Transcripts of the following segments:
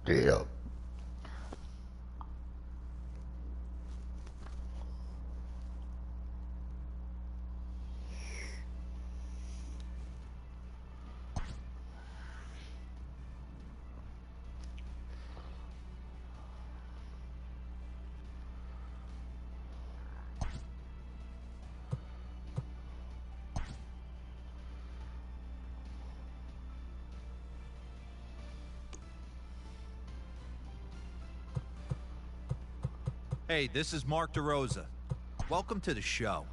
Yeah. Hey, this is Mark DeRosa. Welcome to the show.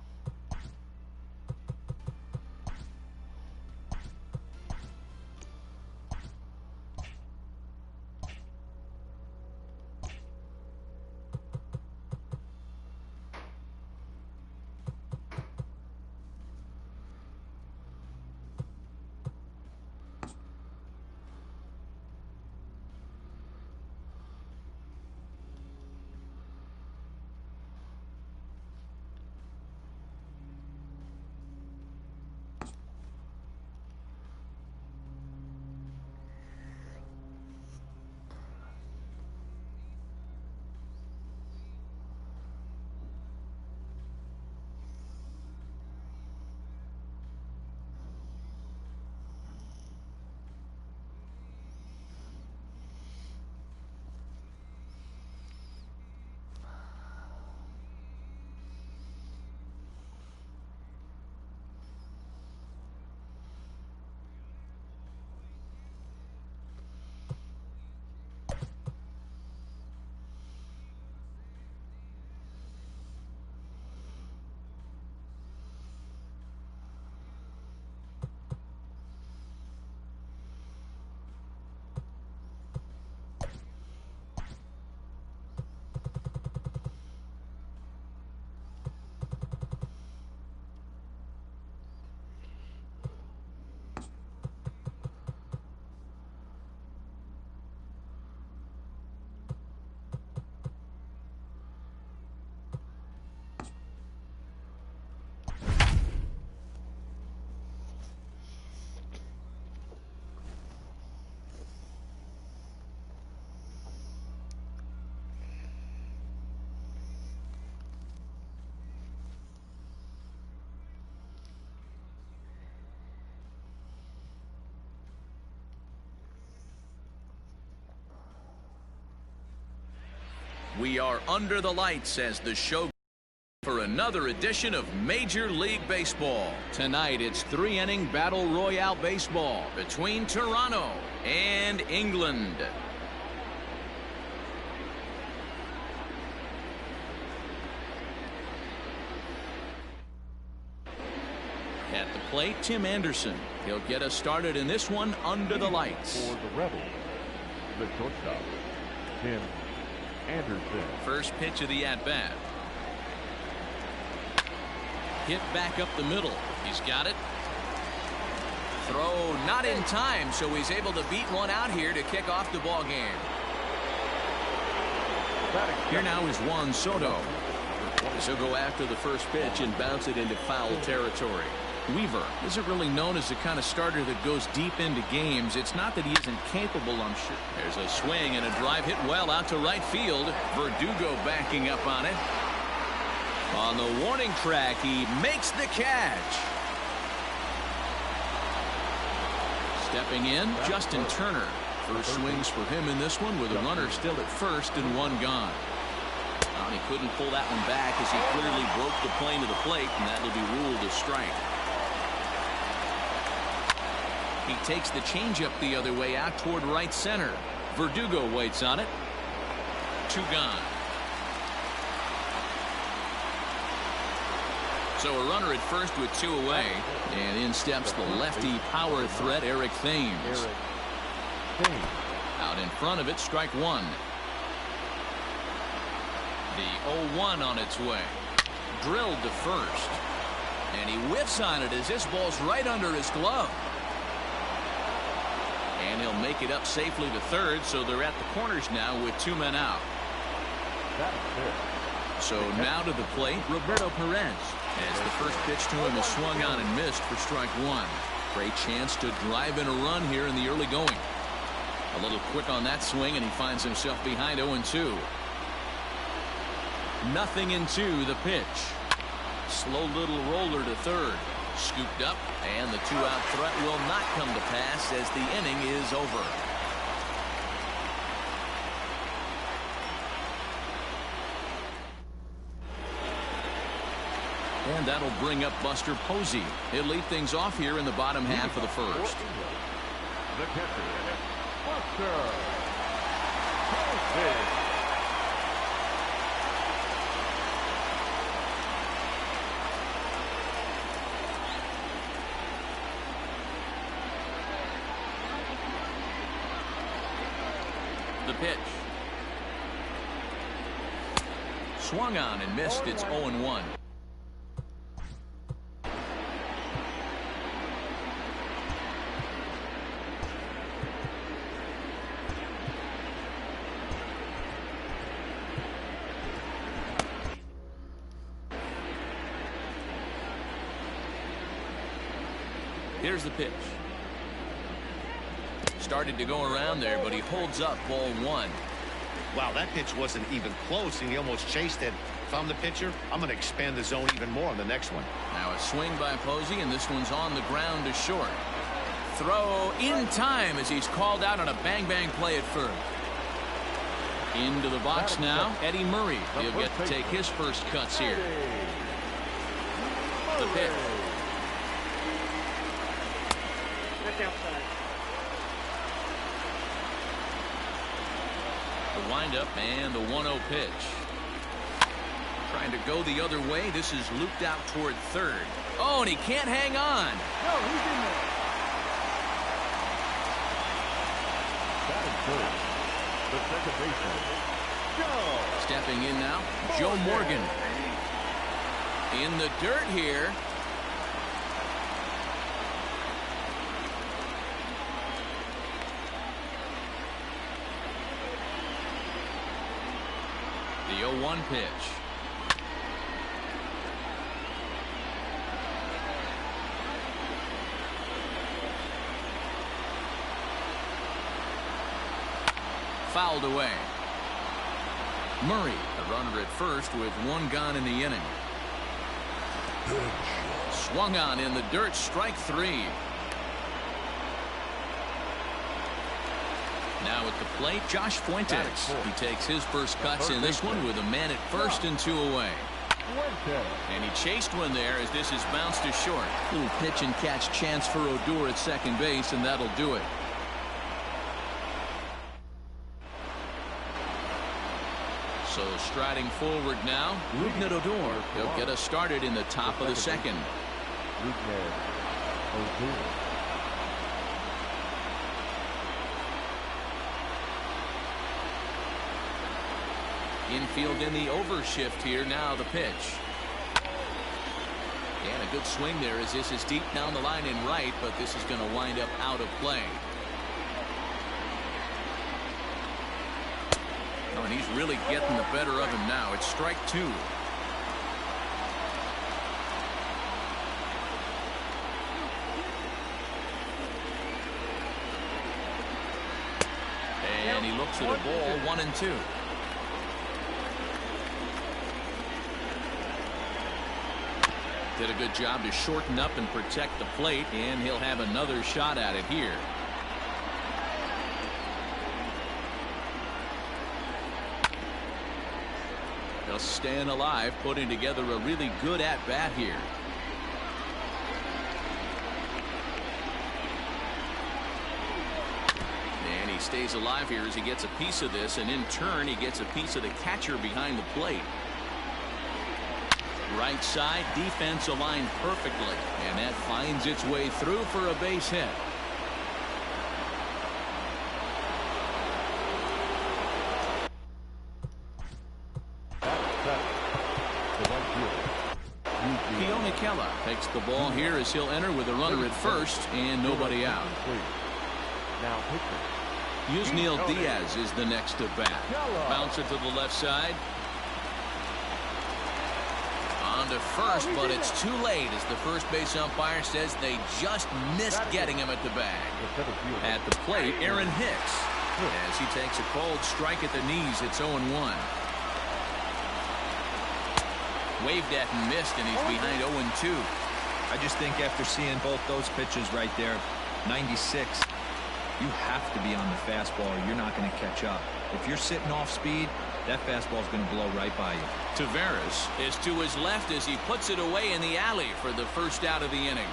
We are under the lights as the show for another edition of Major League Baseball. Tonight, it's three-inning Battle Royale baseball between Toronto and England. At the plate, Tim Anderson. He'll get us started in this one under the lights. For the Rebels, the shortstop, Tim Anderson. First pitch of the at-bat. Hit back up the middle. He's got it. Throw not in time, so he's able to beat one out here to kick off the ball game. Here now is Juan Soto. He'll go after the first pitch and bounce it into foul territory. Weaver isn't really known as the kind of starter that goes deep into games. It's not that he isn't capable, I'm sure. There's a swing and a drive hit well out to right field. Verdugo backing up on it. On the warning track, he makes the catch. Stepping in, Justin Turner. First swings for him in this one with a runner still at first and one gone. And he couldn't pull that one back as he clearly broke the plane to the plate, and that'll be ruled a strike. He takes the changeup the other way out toward right center. Verdugo waits on it. Two gone. So a runner at first with two away. And in steps the lefty power threat, Eric Thames. Out in front of it, strike one. The 0-1 on its way. Drilled to first. And he whiffs on it as this ball's right under his glove. And he'll make it up safely to third, so they're at the corners now with two men out. So now to the plate, Roberto Perez. As the first pitch to him is swung on and missed for strike one. Great chance to drive in a run here in the early going. A little quick on that swing, and he finds himself behind 0-2. 0-2 the pitch. Slow little roller to third. Scooped up, and the 2-out threat will not come to pass as the inning is over. And that'll bring up Buster Posey. He'll lead things off here in the bottom half of the first. The catcher, Buster Posey. The pitch. Swung on and missed. It's 0-1. Here's the pitch. Started to go around there, but he holds up ball 1. Wow, that pitch wasn't even close, and he almost chased it. If I'm the pitcher, I'm going to expand the zone even more on the next one. Now a swing by Posey, and this one's on the ground to short. Throw in time as he's called out on a bang-bang play at first. Into the box now, Eddie Murray. He'll get to take his first cuts here. The pitch. Outside. The windup and the 1-0 pitch. Trying to go the other way. This is looped out toward third. Oh, and he can't hang on. No, he's in there. Batting first, the second baseman, Joe. Stepping in now, Joe Morgan. In the dirt here. The 0-1 pitch. Fouled away. Murray, the runner at first with 1 gone in the inning. Swung on in the dirt, strike 3. Now at the plate, Josh Fuentes. He takes his first cuts in this one with a man at first and 2 away. And he chased one there as this is bounced to short. Little pitch and catch chance for Odor at second base, and that'll do it. So striding forward now, Rougned Odor. He'll get us started in the top of the second. Rougned Odor. Infield in the overshift here. Now the pitch. And a good swing there as this is deep down the line in right, but this is going to wind up out of play. Oh, and he's really getting the better of him now. It's strike 2. And he looks at a ball, 1-2. Did a good job to shorten up and protect the plate, and he'll have another shot at it here. They'll staying alive, putting together a really good at-bat here. And he stays alive here as he gets a piece of this, and in turn he gets a piece of the catcher behind the plate. Right side, defense aligned perfectly, and that finds its way through for a base hit. Keone Kela takes the ball here as he'll enter with a runner at first and nobody out. Now pitcher. Yusniel Diaz is the next at bat. Bouncer to the left side. On to first, but it's too late as the first base umpire says they just missed getting him at the bag. At the plate, Aaron Hicks. As he takes a cold strike at the knees, it's 0-1. Waved at and missed, and he's behind 0-2. I just think after seeing both those pitches right there, 96, you have to be on the fastball or you're not going to catch up. If you're sitting off speed, that fastball is going to blow right by you. Taveras is to his left as he puts it away in the alley for the first out of the inning.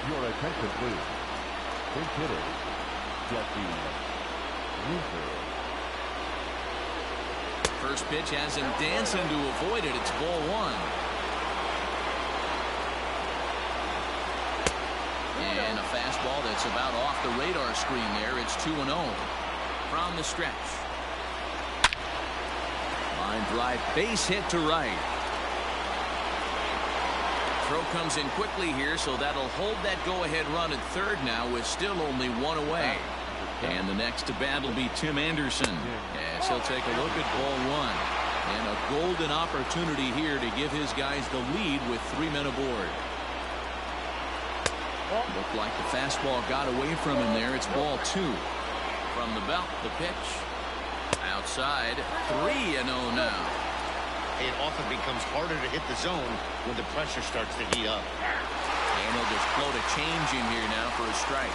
Your attention, please. Pinch hitter, Jesse Weaver. First pitch has him dancing to avoid it. It's ball one. And a fastball that's about off the radar screen there. It's 2-0 from the stretch. Line drive, base hit to right. Throw comes in quickly here, so that'll hold that go-ahead run at third now with still only one away. And the next to bat will be Tim Anderson as he'll take a look at ball one. And a golden opportunity here to give his guys the lead with 3 men aboard. Looked like the fastball got away from him there. It's ball two. From the belt, the pitch. Outside, 3-0 now. It often becomes harder to hit the zone when the pressure starts to heat up. And he'll just float a change in here now for a strike.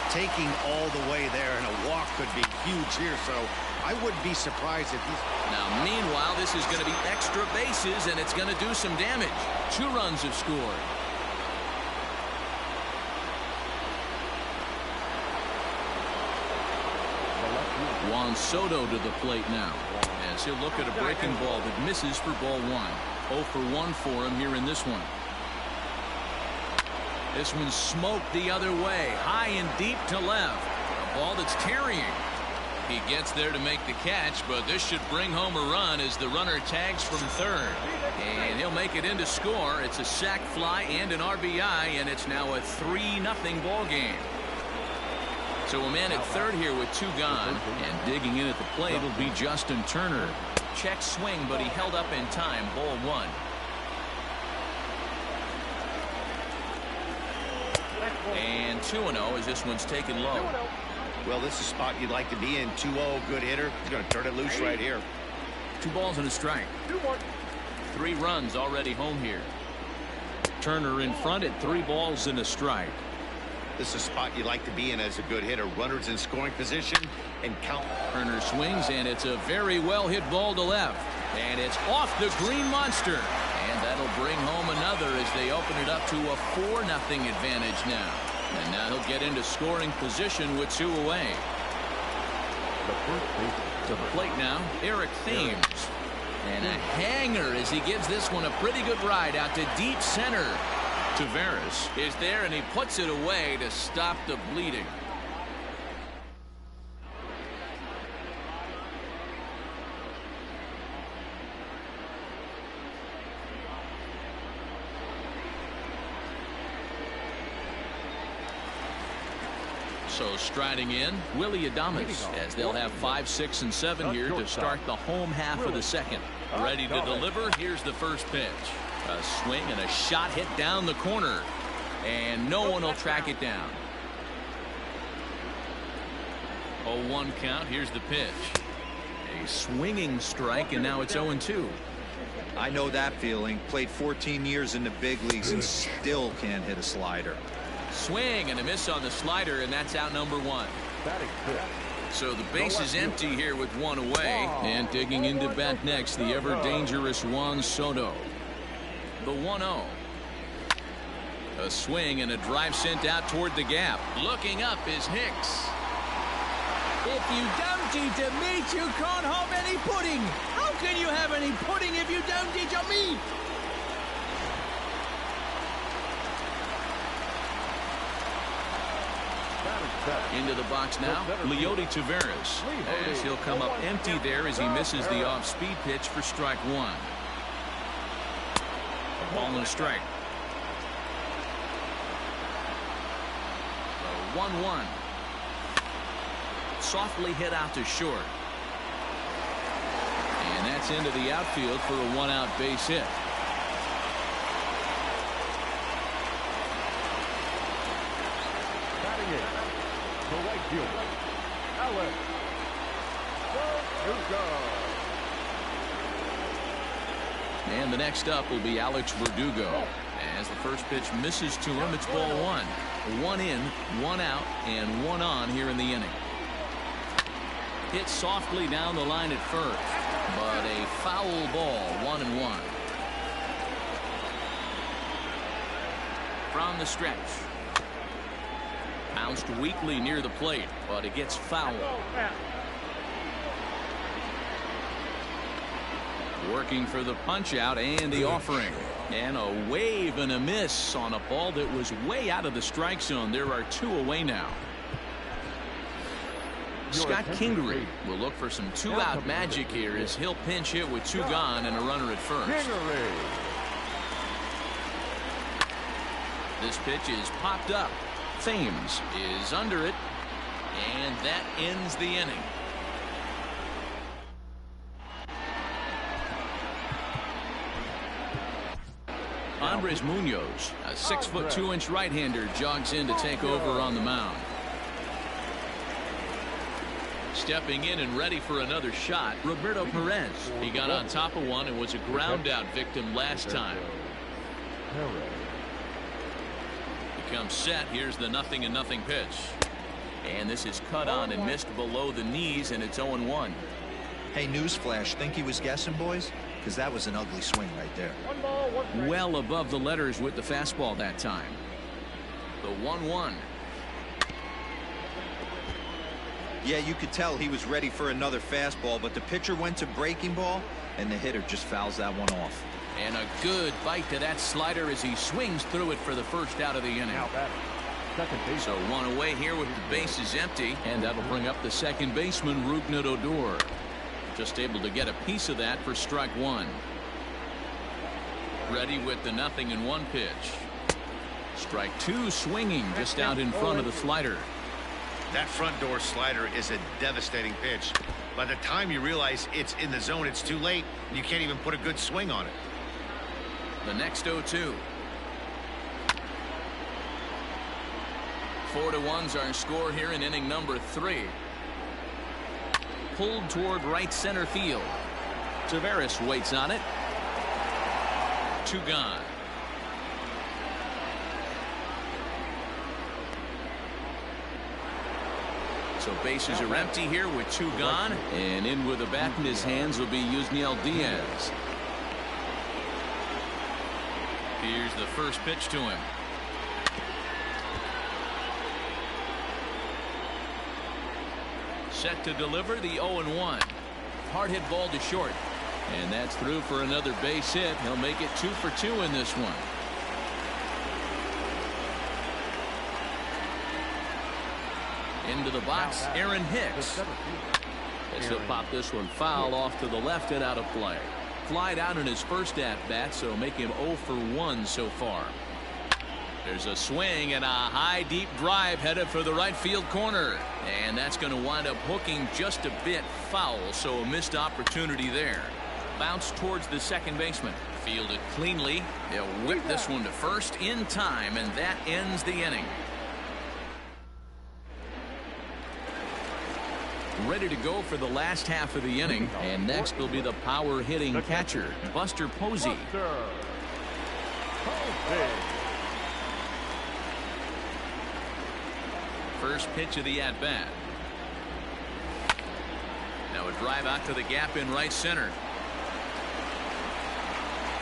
Taking all the way there, and a walk could be huge here, so I wouldn't be surprised if he's... Now, meanwhile, this is going to be extra bases, and it's going to do some damage. 2 runs have scored. Juan Soto to the plate now, as he'll look at a breaking ball that misses for ball one. 0 for 1 for him here in this one. This one's smoked the other way, high and deep to left. A ball that's carrying. He gets there to make the catch, but this should bring home a run as the runner tags from third. And he'll make it in to score. It's a sac fly and an RBI, and it's now a 3-0 ball game. So a man at third here with 2 gone, and digging in at the plate will be Justin Turner. Check swing, but he held up in time. Ball one. And 2-0 as this one's taken low. Well, this is a spot you'd like to be in. 2-0, good hitter. He's going to turn it loose right here. 2 balls and a strike. 3 runs already home here. Turner in front at 3 balls and a strike. This is a spot you like to be in as a good hitter. Runners in scoring position and count. Turner swings, and it's a very well hit ball to left. And it's off the green monster. And that'll bring home another as they open it up to a 4-0 advantage now. And now he'll get into scoring position with 2 away. To the plate now, Eric Thames. And a hanger as he gives this one a pretty good ride out to deep center. Taveras is there, and he puts it away to stop the bleeding. So striding in, Willie Adames, as they'll have 5, 6, and 7 here to start the home half of the second. Ready to deliver. Here's the first pitch. A swing and a shot hit down the corner, and no one will track it down. 0-1 count. Here's the pitch. A swinging strike, and now it's 0-2. I know that feeling. Played 14 years in the big leagues and still can't hit a slider. Swing and a miss on the slider, and that's out number 1. So the base is empty here with 1 away, and digging into bat next, the ever dangerous Juan Soto. The 1-0. A swing and a drive sent out toward the gap. Looking up is Hicks. If you don't eat the meat, you can't have any pudding. How can you have any pudding if you don't eat your meat? Into the box now, Leody Taveras, as he'll come up empty there as he misses the off-speed pitch for strike 1. A ball and a strike. The 1-1. Softly hit out to short. And that's into the outfield for a 1-out base hit. fielder, Alex Verdugo. And the next up will be Alex Verdugo. As the first pitch misses to him, it's ball one. One in, one out, and one on here in the inning. Hit softly down the line at first, but a foul ball, 1-1. From the stretch. Bounced weakly near the plate, but it gets fouled. Working for the punch out and the offering. And a wave and a miss on a ball that was way out of the strike zone. There are two away now. Scott Kingery will look for some two-out magic here as he'll pinch hit with two gone and a runner at first. This pitch is popped up. Thames is under it, and that ends the inning. Andres Munoz, a 6'2" right-hander, jogs in to take over on the mound. Stepping in and ready for another shot, Roberto Perez. He got on top of one and was a ground out victim last time. He comes set. Here's the 0-0 pitch. And this is cut on and missed below the knees, and it's 0-1. Hey, newsflash, think he was guessing, boys? Because that was an ugly swing right there. Well above the letters with the fastball that time. The 1-1. Yeah, you could tell he was ready for another fastball, but the pitcher went to breaking ball, and the hitter just fouls that one off. And a good bite to that slider as he swings through it for the first out of the inning. So one away here with the bases empty, and that'll bring up the second baseman, Rougned Odor. Just able to get a piece of that for strike one. Ready with the 0-1 pitch. Strike two, swinging just out in front of the slider. That front door slider is a devastating pitch. By the time you realize it's in the zone, it's too late. You can't even put a good swing on it. The next 0-2. 4-1's our score here in inning number 3. Pulled toward right center field. Taveras waits on it. Two gone. So bases are empty here with two gone, and in with a bat in his hands will be Yusniel Diaz. Here's the first pitch to him. Set to deliver the 0-1. Hard hit ball to short, and that's through for another base hit. He'll make it 2 for 2 in this one. Into the box, Aaron Hicks. As he'll pop this one foul off to the left and out of play. Flied out in his first at-bat, so make him 0 for 1 so far. There's a swing and a high deep drive headed for the right field corner, and that's going to wind up hooking just a bit foul, so a missed opportunity there. Bounce towards the second baseman. Fielded cleanly. They'll whip this one to first in time, and that ends the inning. Ready to go for the last half of the inning, and next will be the power hitting catcher, Buster Posey. First pitch of the at bat. Now a drive out to the gap in right center.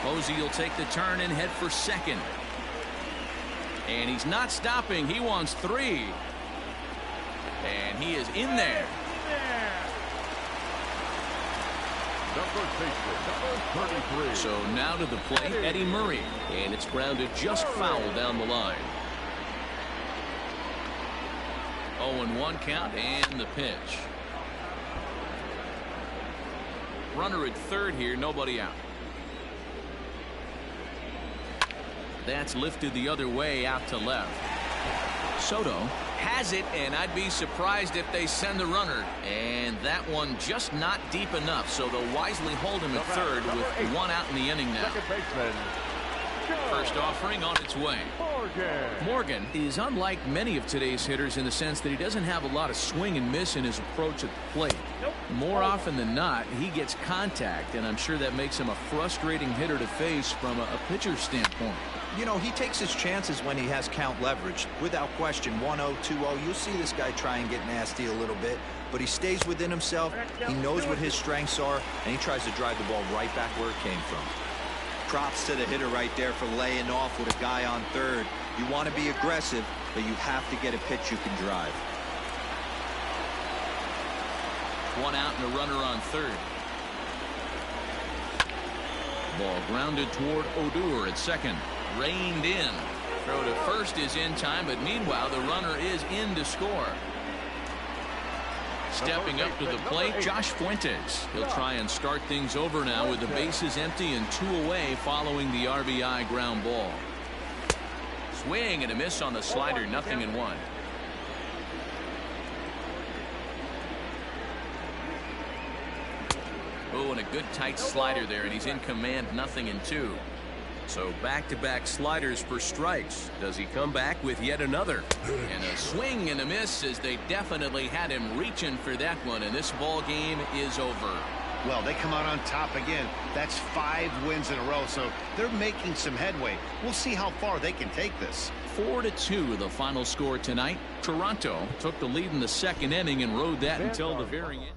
Posey will take the turn and head for second, and he's not stopping. He wants 3, and he is in there. Number 33. So now to the plate, Eddie Murray, and it's grounded just foul down the line. 0-1 count and the pitch. Runner at third here, nobody out. That's lifted the other way out to left. Soto has it, and I'd be surprised if they send the runner. And that one just not deep enough, so they'll wisely hold him at third with 1 out in the inning now. Second baseman, First offering on its way. Morgan is unlike many of today's hitters in the sense that he doesn't have a lot of swing and miss in his approach at the plate. More often than not, he gets contact, and I'm sure that makes him a frustrating hitter to face from a pitcher's standpoint. You know, he takes his chances when he has count leverage. Without question, 1-0, 2-0, you'll see this guy try and get nasty a little bit, but he stays within himself. He knows what his strengths are, and he tries to drive the ball right back where it came from. Props to the hitter right there for laying off with a guy on third. You want to be aggressive, but you have to get a pitch you can drive. One out and a runner on third. Ball grounded toward Odor at second. Reined in. Throw to first is in time, but meanwhile the runner is in to score. Stepping up to the plate, Josh Fuentes. He'll try and start things over now with the bases empty and 2 away following the RBI ground ball. Swing and a miss on the slider, 0-1. Oh, and a good tight slider there, and he's in command, 0-2. So back-to-back sliders for strikes. Does he come back with yet another? And a swing and a miss, as they definitely had him reaching for that one, and this ball game is over. Well, they come out on top again. That's 5 wins in a row, so they're making some headway. We'll see how far they can take this. 4-2 the final score tonight. Toronto took the lead in the second inning and rode that until the very end.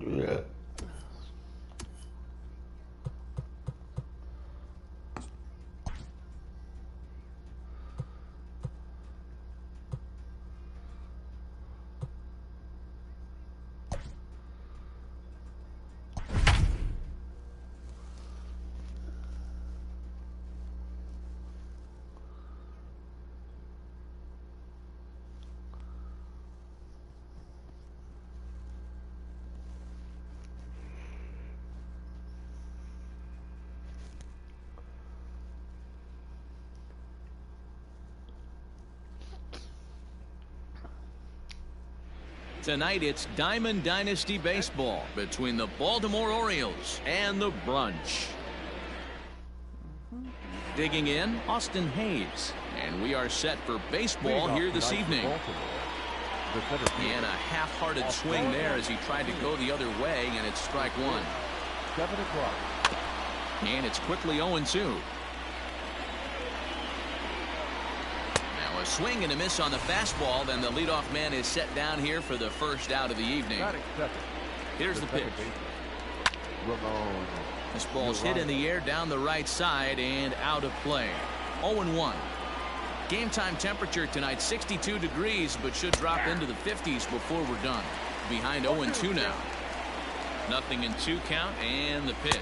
Yeah. Tonight it's Diamond Dynasty Baseball between the Baltimore Orioles and the Brunch. Digging in, Austin Hayes. And we are set for baseball here this evening. And a half-hearted swing there as he tried to go the other way, and it's strike one. And it's quickly 0-2. A swing and a miss on the fastball. Then the leadoff man is set down here for the first out of the evening. Here's the pitch. This ball's hit in the air down the right side and out of play. 0-1. Game time temperature tonight 62 degrees, but should drop into the 50s before we're done. Behind 0-2 now. 0-2 count, and the pitch.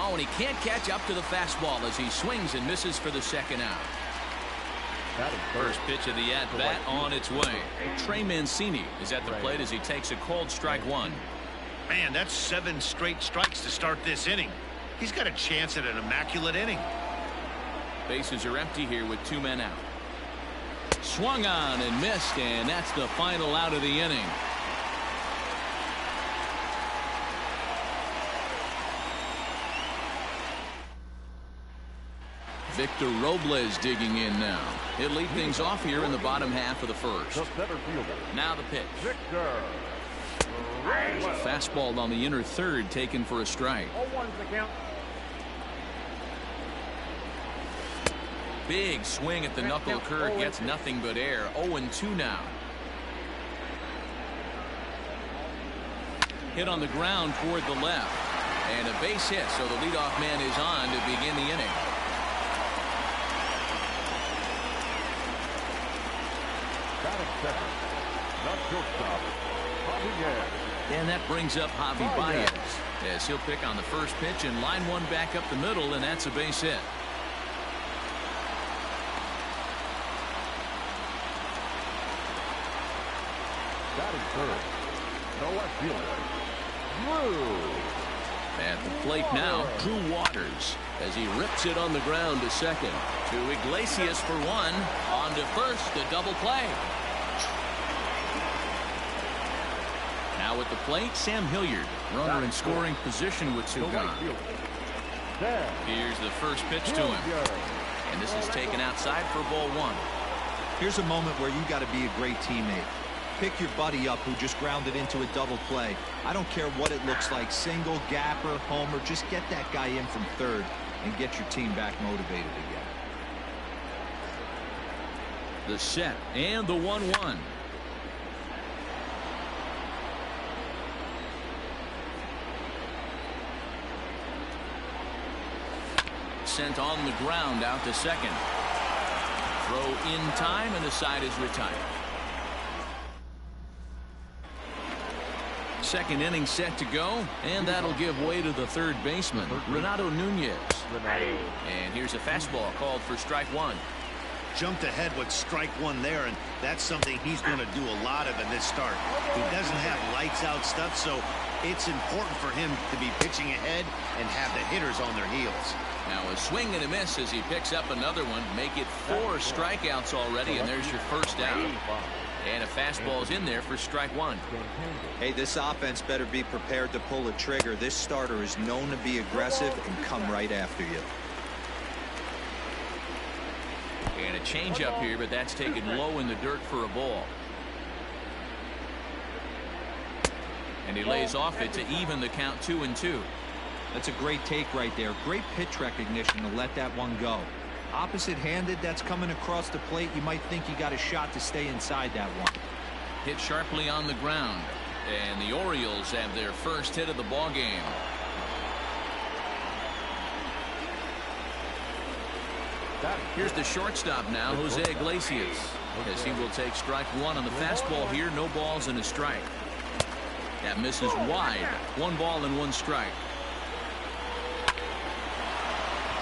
Oh, and he can't catch up to the fastball as he swings and misses for the second out. First pitch of the at-bat on its way. Trey Mancini is at the plate as he takes a cold strike one. Man, that's 7 straight strikes to start this inning. He's got a chance at an immaculate inning. Bases are empty here with 2 men out. Swung on and missed, and that's the final out of the inning. Victor Robles digging in now. He'll lead things off here in the bottom half of the first. Now the pitch. Victor. Fastball on the inner third taken for a strike. 0-1's the count. Big swing at the knuckle curve gets nothing but air. 0-2 now. Hit on the ground toward the left. And a base hit, so the leadoff man is on to begin the inning. And that brings up Javi Baez as he'll pick on the first pitch and line one back up the middle, and that's a base hit. At the plate now, Drew Waters as he rips it on the ground to second. To Iglesias for one. On to first, the double play. Now at the plate, Sam Hilliard. Runner in scoring position with 2 gone. Here's the first pitch to him. And this is taken outside for ball 1. Here's a moment where you got to be a great teammate. Pick your buddy up who just grounded into a double play. I don't care what it looks like, single, gapper, homer, just get that guy in from third and get your team back motivated again. The set and the 1-1. Sent on the ground out to second. Throw in time and the side is retired. Second inning set to go, and that'll give way to the third baseman, Renato Nunez. And here's a fastball called for strike 1. Jumped ahead with strike 1 there, and that's something he's going to do a lot of in this start. He doesn't have lights out stuff, so it's important for him to be pitching ahead and have the hitters on their heels. Now a swing and a miss as he picks up another one. Make it 4 strikeouts already, and there's your first out. And a fastball's in there for strike 1. Hey, this offense better be prepared to pull a trigger. This starter is known to be aggressive and come right after you. And a changeup here, but that's taken low in the dirt for a ball. And he lays off it to even the count 2-2. That's a great take right there. Great pitch recognition to let that one go. Opposite-handed, that's coming across the plate. You might think you got a shot to stay inside that one. Hit sharply on the ground. And the Orioles have their first hit of the ball game. Here's the shortstop now, Jose Iglesias, as he will take strike 1 on the fastball here. No balls and a strike. That misses wide. 1 ball and 1 strike.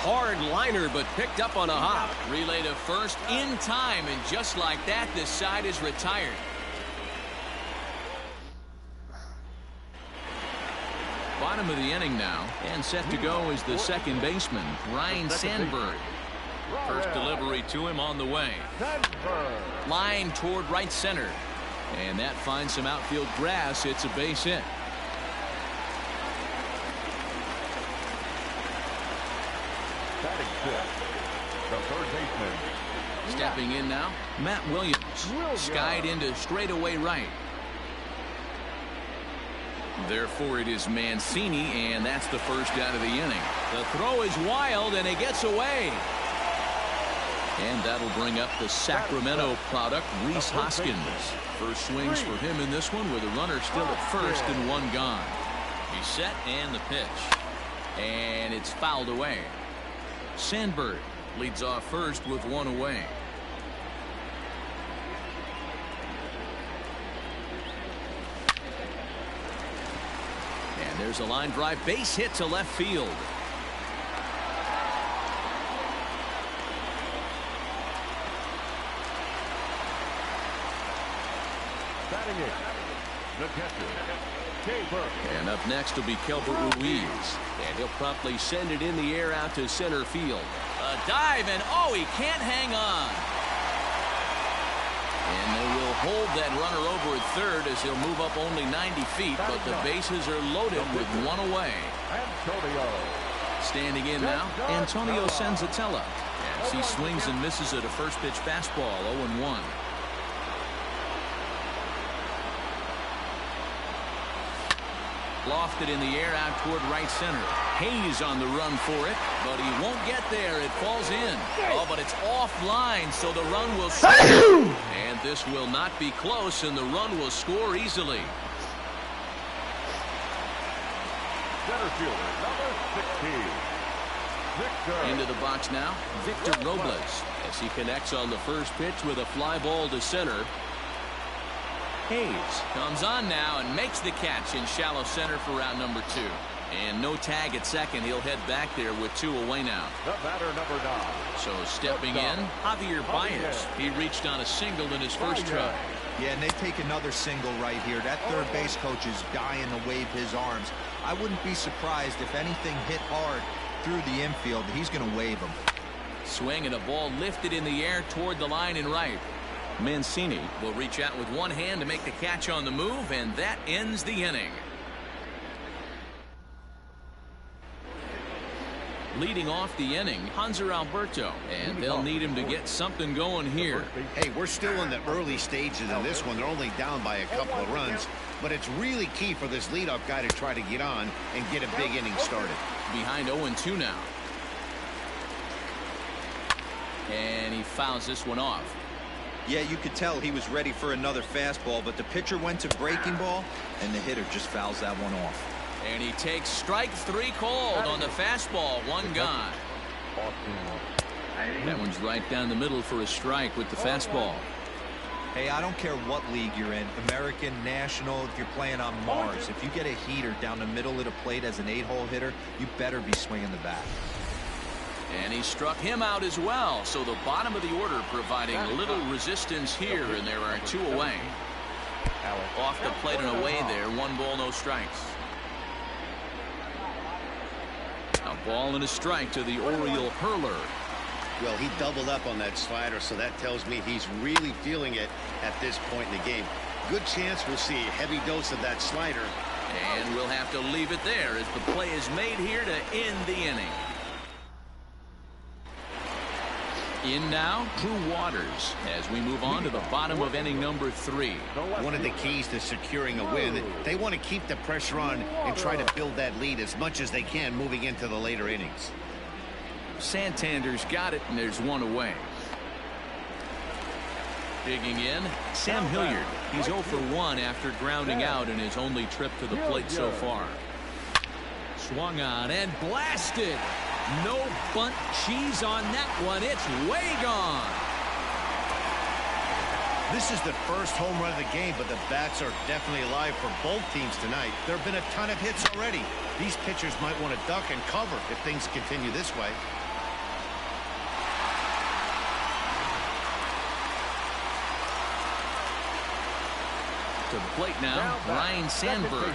Hard liner, but picked up on a hop. Relay to first in time, and just like that, this side is retired. Bottom of the inning now, and set to go is the second baseman, Ryan Sandberg. First delivery to him on the way. Line toward right center. And that finds some outfield grass. It's a base hit. The third baseman. Stepping in now, Matt Williams. Skied into straightaway right. Therefore, it is Mancini, and that's the first out of the inning. The throw is wild, and it gets away. And that'll bring up the Sacramento product, Rhys Hoskins. First swings for him in this one with a runner still at first and 1 gone. He's set and the pitch. And it's fouled away. Sandberg leads off first with 1 away. And there's a line drive base hit to left field. Batting it, the catcher, And up next will be Kelvin Ruiz. And he'll promptly send it in the air out to center field. A dive, and oh, he can't hang on. And they will hold that runner over at third as he'll move up only 90 feet, but the bases are loaded with one away. Antonio. Standing in now, Antonio Senzatella. As he swings and misses at a first pitch fastball, 0-1. Lofted in the air out toward right center. Hayes on the run for it, but he won't get there. It falls in. Oh, but it's offline, so the run will score. And this will not be close, and the run will score easily. Center fielder, number 16. Victor. Into the box now, Victor Robles, as he connects on the first pitch with a fly ball to center. Hayes comes on now and makes the catch in shallow center for round number 2. And no tag at second. He'll head back there with 2 away now. The batter, number 9. So stepping in, Javier Baez. He reached on a single in his first try. Yeah, and they take another single right here. That third base coach is dying to wave his arms. I wouldn't be surprised if anything hit hard through the infield. He's going to wave them. Swing and a ball lifted in the air toward the line and right. Mancini will reach out with one hand to make the catch on the move, and that ends the inning. Leading off the inning, Hanser Alberto, and they'll need him to get something going here. Hey, we're still in the early stages of this one. They're only down by a couple of runs, but it's really key for this leadoff guy to try to get on and get a big inning started. Behind 0-2 now. And he fouls this one off. Yeah, you could tell he was ready for another fastball, but the pitcher went to breaking ball, and the hitter just fouls that one off. And he takes strike 3 called on the fastball. One gone. That one's right down the middle for a strike with the fastball. Hey, I don't care what league you're in, American, National, if you're playing on Mars. If you get a heater down the middle of the plate as an 8-hole hitter, you better be swinging the bat. And he struck him out as well. So the bottom of the order providing little resistance here, and there are 2 away. Off the plate and away there. 1 ball, no strikes. A ball and a strike to the Oriole hurler. Well, he doubled up on that slider, so that tells me he's really feeling it at this point in the game. Good chance we'll see a heavy dose of that slider. And we'll have to leave it there as the play is made here to end the inning. In now, Drew Waters, as we move on to the bottom of inning number 3. One of the keys to securing a win, they want to keep the pressure on and try to build that lead as much as they can moving into the later innings. Santander's got it, and there's 1 away. Digging in, Sam Hilliard. He's 0 for 1 after grounding out in his only trip to the plate so far. Swung on and blasted. No bunt cheese on that one. It's way gone. This is the first home run of the game, but the bats are definitely alive for both teams tonight. There have been a ton of hits already. These pitchers might want to duck and cover if things continue this way. To the plate now, Ryan Sandberg.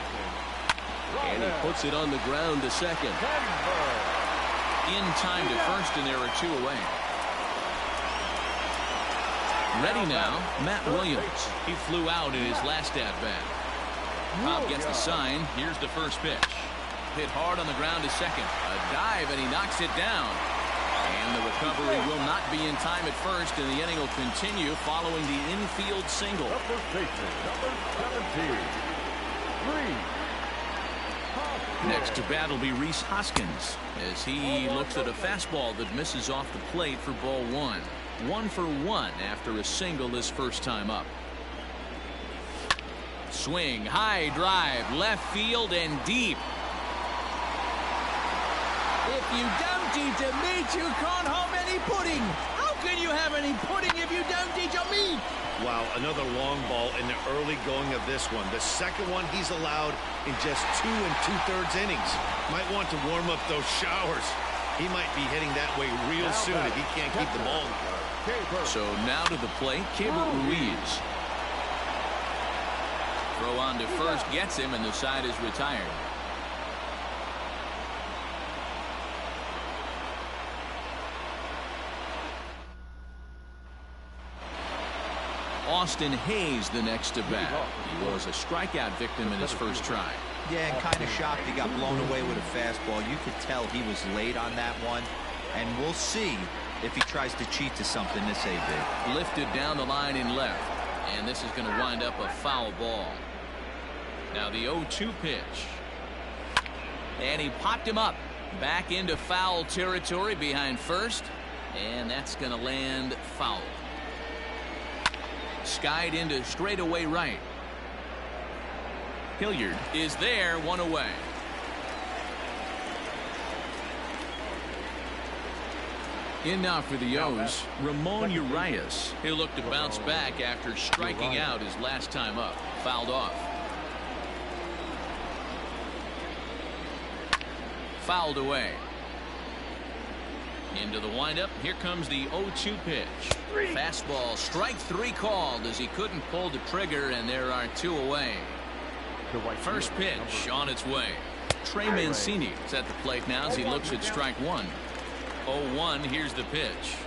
And he puts it on the ground to second. In time to first, and there are 2 away. Ready now, Matt Williams. He flew out in his last at-bat. Cobb gets the sign. Here's the first pitch. Hit hard on the ground to second. A dive, and he knocks it down. And the recovery will not be in time at first, and the inning will continue following the infield single. Number 17, 3. Next to bat will be Rhys Hoskins as he looks at a fastball that misses off the plate for ball 1. 1 for 1 after a single his first time up. Swing, high drive, left field and deep. If you don't eat the meat, you can't have any pudding. How can you have any pudding if you don't eat your meat? Wow, another long ball in the early going of this one. The second one he's allowed in just 2 2/3 innings. Might want to warm up those showers. He might be heading that way real soon if he can't keep the ball. So now to the plate, Keibert Ruiz. Throw on to first gets him, and the side is retired. Austin Hayes the next to bat. He was a strikeout victim in his first try. Yeah, and kind of shocked he got blown away with a fastball. You could tell he was late on that one. And we'll see if he tries to cheat to something this AB. Lifted down the line in left. And this is going to wind up a foul ball. Now the 0-2 pitch. And he popped him up. Back into foul territory behind first. And that's going to land foul. Skied into straightaway right. Hilliard is there, one away. In now for the O's, Ramon Urias. He'll look to bounce back after striking out his last time up. Fouled off. Fouled away. Into the windup. Here comes the 0-2 pitch. Fastball, strike three called as he couldn't pull the trigger, and there are two away. First pitch on its way. Trey Mancini is at the plate now as he looks at strike one. 0-1. Here's the pitch.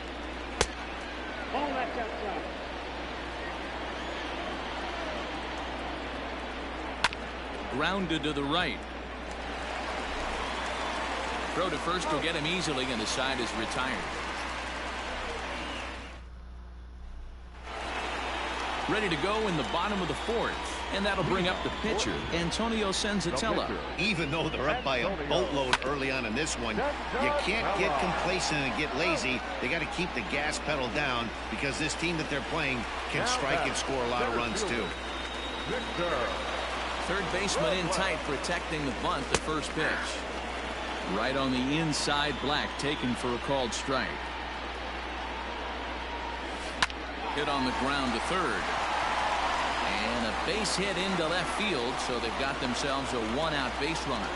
Ball left outside. Grounded to the right. Throw to first will get him easily, and the side is retired. Ready to go in the bottom of the fourth. And that'll bring up the pitcher, Antonio Senzatella. Even though they're up by a boatload early on in this one, you can't get complacent and get lazy. They got to keep the gas pedal down because this team that they're playing can strike and score a lot of runs too. Third baseman in tight, protecting the bunt. The first pitch. Right on the inside, Black taken for a called strike. Hit on the ground to third. And a base hit into left field, so they've got themselves a one-out base runner.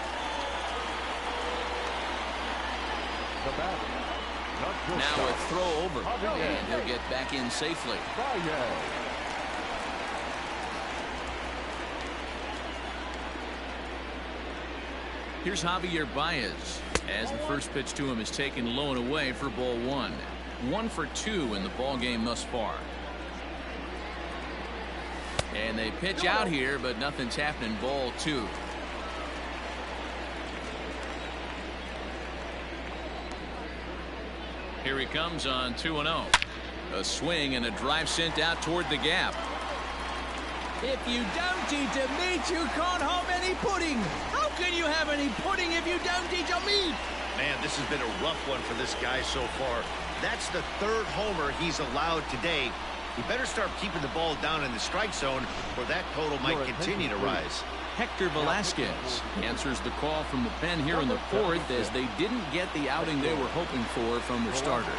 Now a throw over, and he'll get back in safely. Here's Javier Baez as the first pitch to him is taken low and away for ball one. 1 for 2 in the ball game thus far. And they pitch out here, but nothing's happening. Ball 2. Here he comes on 2-0. A swing and a drive sent out toward the gap. If you don't eat the meat, you can't have any pudding. How can you have any pudding if you don't eat your meat? Man, this has been a rough one for this guy so far. That's the third homer he's allowed today. He better start keeping the ball down in the strike zone, or that total might continue to rise. Hector Velasquez answers the call from the pen here in the fourth, as they didn't get the outing they were hoping for from their starter.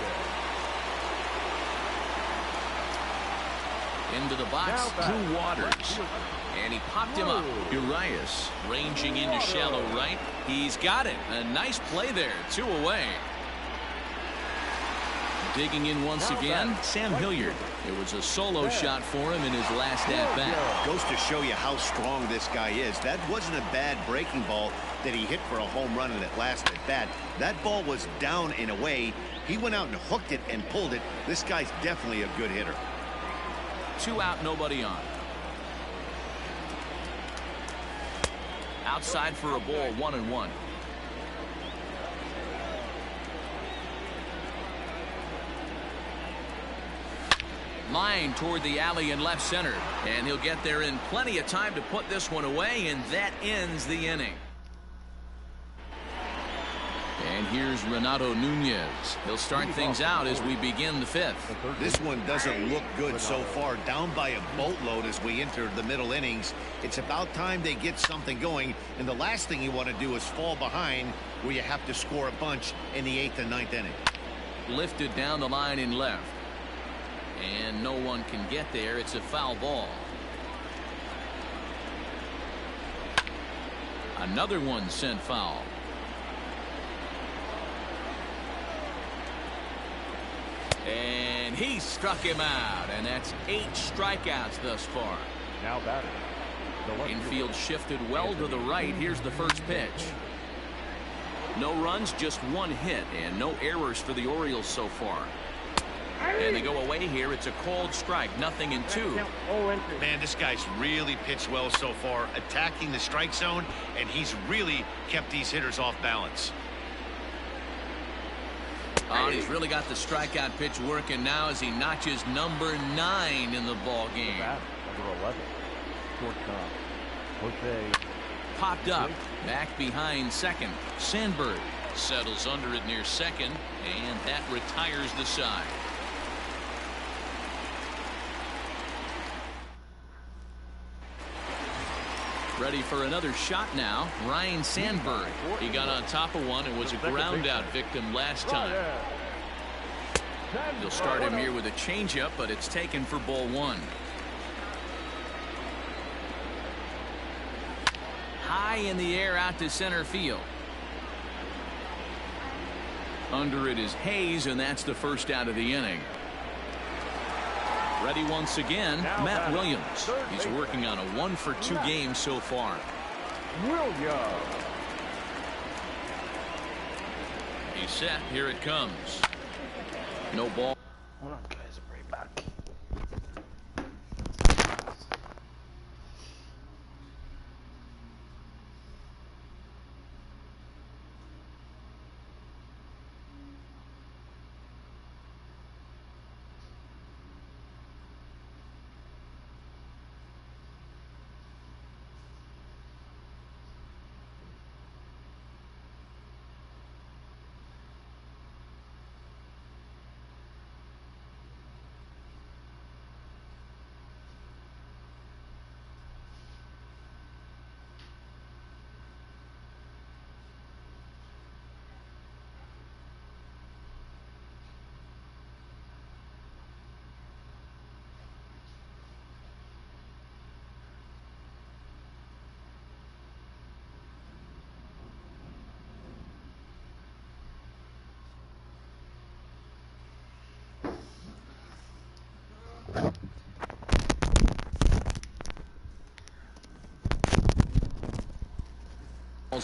Into the box, Drew Waters. And he popped him up. Urias ranging into shallow right. He's got it. A nice play there. 2 away. Digging in once again, Sam Hilliard. It was a solo shot for him in his last at-bat. Goes to show you how strong this guy is. That wasn't a bad breaking ball that he hit for a home run in that last at-bat. That ball was down and away. He went out and hooked it and pulled it. This guy's definitely a good hitter. 2 out, nobody on. Outside for a ball, 1-1. Line toward the alley in left center, and he'll get there in plenty of time to put this one away, and that ends the inning. And here's Renato Nunez. He'll start things out as we begin the fifth. This one doesn't look good so far. Down by a boatload as we enter the middle innings. It's about time they get something going, and the last thing you want to do is fall behind where you have to score a bunch in the 8th and 9th inning. Lifted down the line in left. And no one can get there. It's a foul ball. Another one sent foul. And he struck him out, and that's 8 strikeouts thus far. Now batting, Infield shifted well to the right. Here's the first pitch. No runs, just one hit, and no errors for the Orioles so far. And they go away here. It's a called strike, 0-2. Man, this guy's really pitched well so far, attacking the strike zone, and he's really kept these hitters off balance. Oh, he's really got the strikeout pitch working now as he notches number 9 in the ball game. Number 11, shortstop, Jose. Popped up, back behind second. Sandberg settles under it near second, and that retires the side. Ready for another shot now. Ryne Sandberg. He got on top of one and was a ground out victim last time. They'll start him here with a changeup, but it's taken for ball 1. High in the air out to center field. Under it is Hayes, and that's the first out of the inning. Ready once again, Matt Williams. He's working on a 1-for-2 game so far. He's set. Here it comes. No ball. Hold on, guys. I'll bring it back.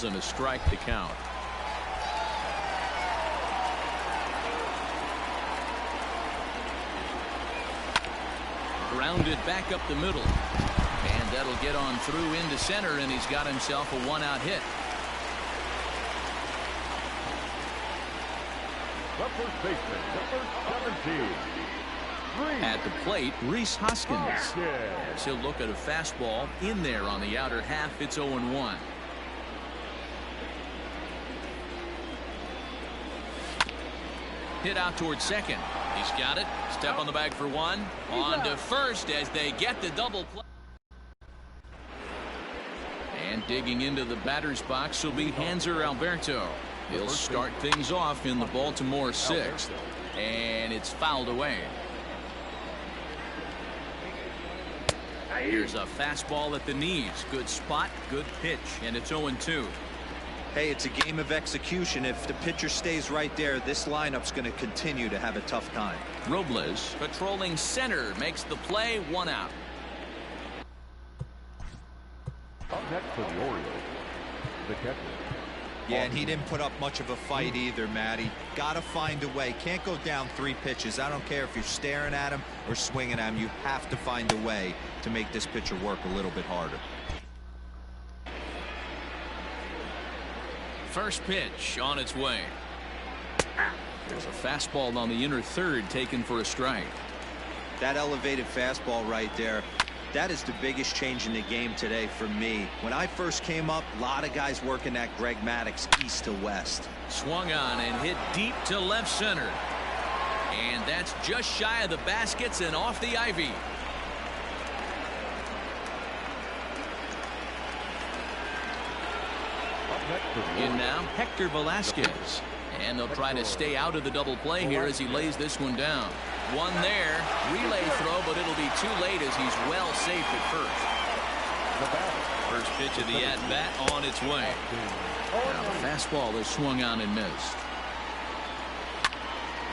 And a strike to count. Grounded back up the middle, and that'll get on through into center, and he's got himself a 1-out hit. The first baseman, number 17. At the plate, Rhys Hoskins. As he'll look at a fastball in there on the outer half. It's 0-1. Hit out towards second. He's got it. Step on the bag for one. On to first as they get the double play. And digging into the batter's box will be Hanser Alberto. He'll start things off in the Baltimore 6th. And it's fouled away. Here's a fastball at the knees. Good spot, good pitch, and it's 0-2. Hey, it's a game of execution. If the pitcher stays right there, this lineup's going to continue to have a tough time. Robles patrolling center makes the play, 1 out. Up next for the Orioles, the catcher. Yeah, and he didn't put up much of a fight either, Matty. Got to find a way. Can't go down 3 pitches. I don't care if you're staring at him or swinging at him. You have to find a way to make this pitcher work a little bit harder. First pitch on its way. There's a fastball on the inner third taken for a strike. That elevated fastball right there, that is the biggest change in the game today for me. When I first came up, a lot of guys working that Greg Maddux east to west. Swung on and hit deep to left center. And that's just shy of the baskets and off the ivy. In now, Hector Velasquez. And they'll try to stay out of the double play here as he lays this one down. One there. Relay throw, but it'll be too late as he's well safe at first. First pitch of the at-bat on its way. Now the fastball is swung on and missed.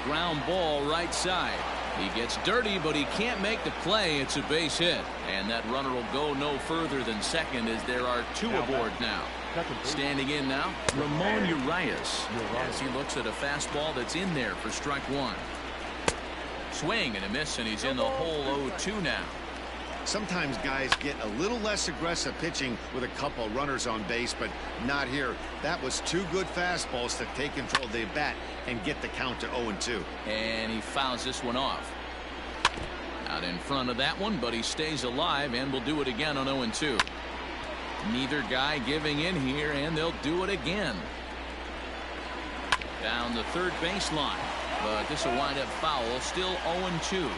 Ground ball right side. He gets dirty, but he can't make the play. It's a base hit. And that runner will go no further than second as there are two aboard now. Standing in now, Ramon Urias, as he looks at a fastball that's in there for strike one. Swing and a miss, and he's in the hole 0-2 now. Sometimes guys get a little less aggressive pitching with a couple runners on base, but not here. That was two good fastballs to take control of the bat and get the count to 0-2. And he fouls this one off. Out in front of that one, but he stays alive and will do it again on 0-2. Neither guy giving in here, and they'll do it again. Down the third baseline, but this will wind up foul. Still 0-2.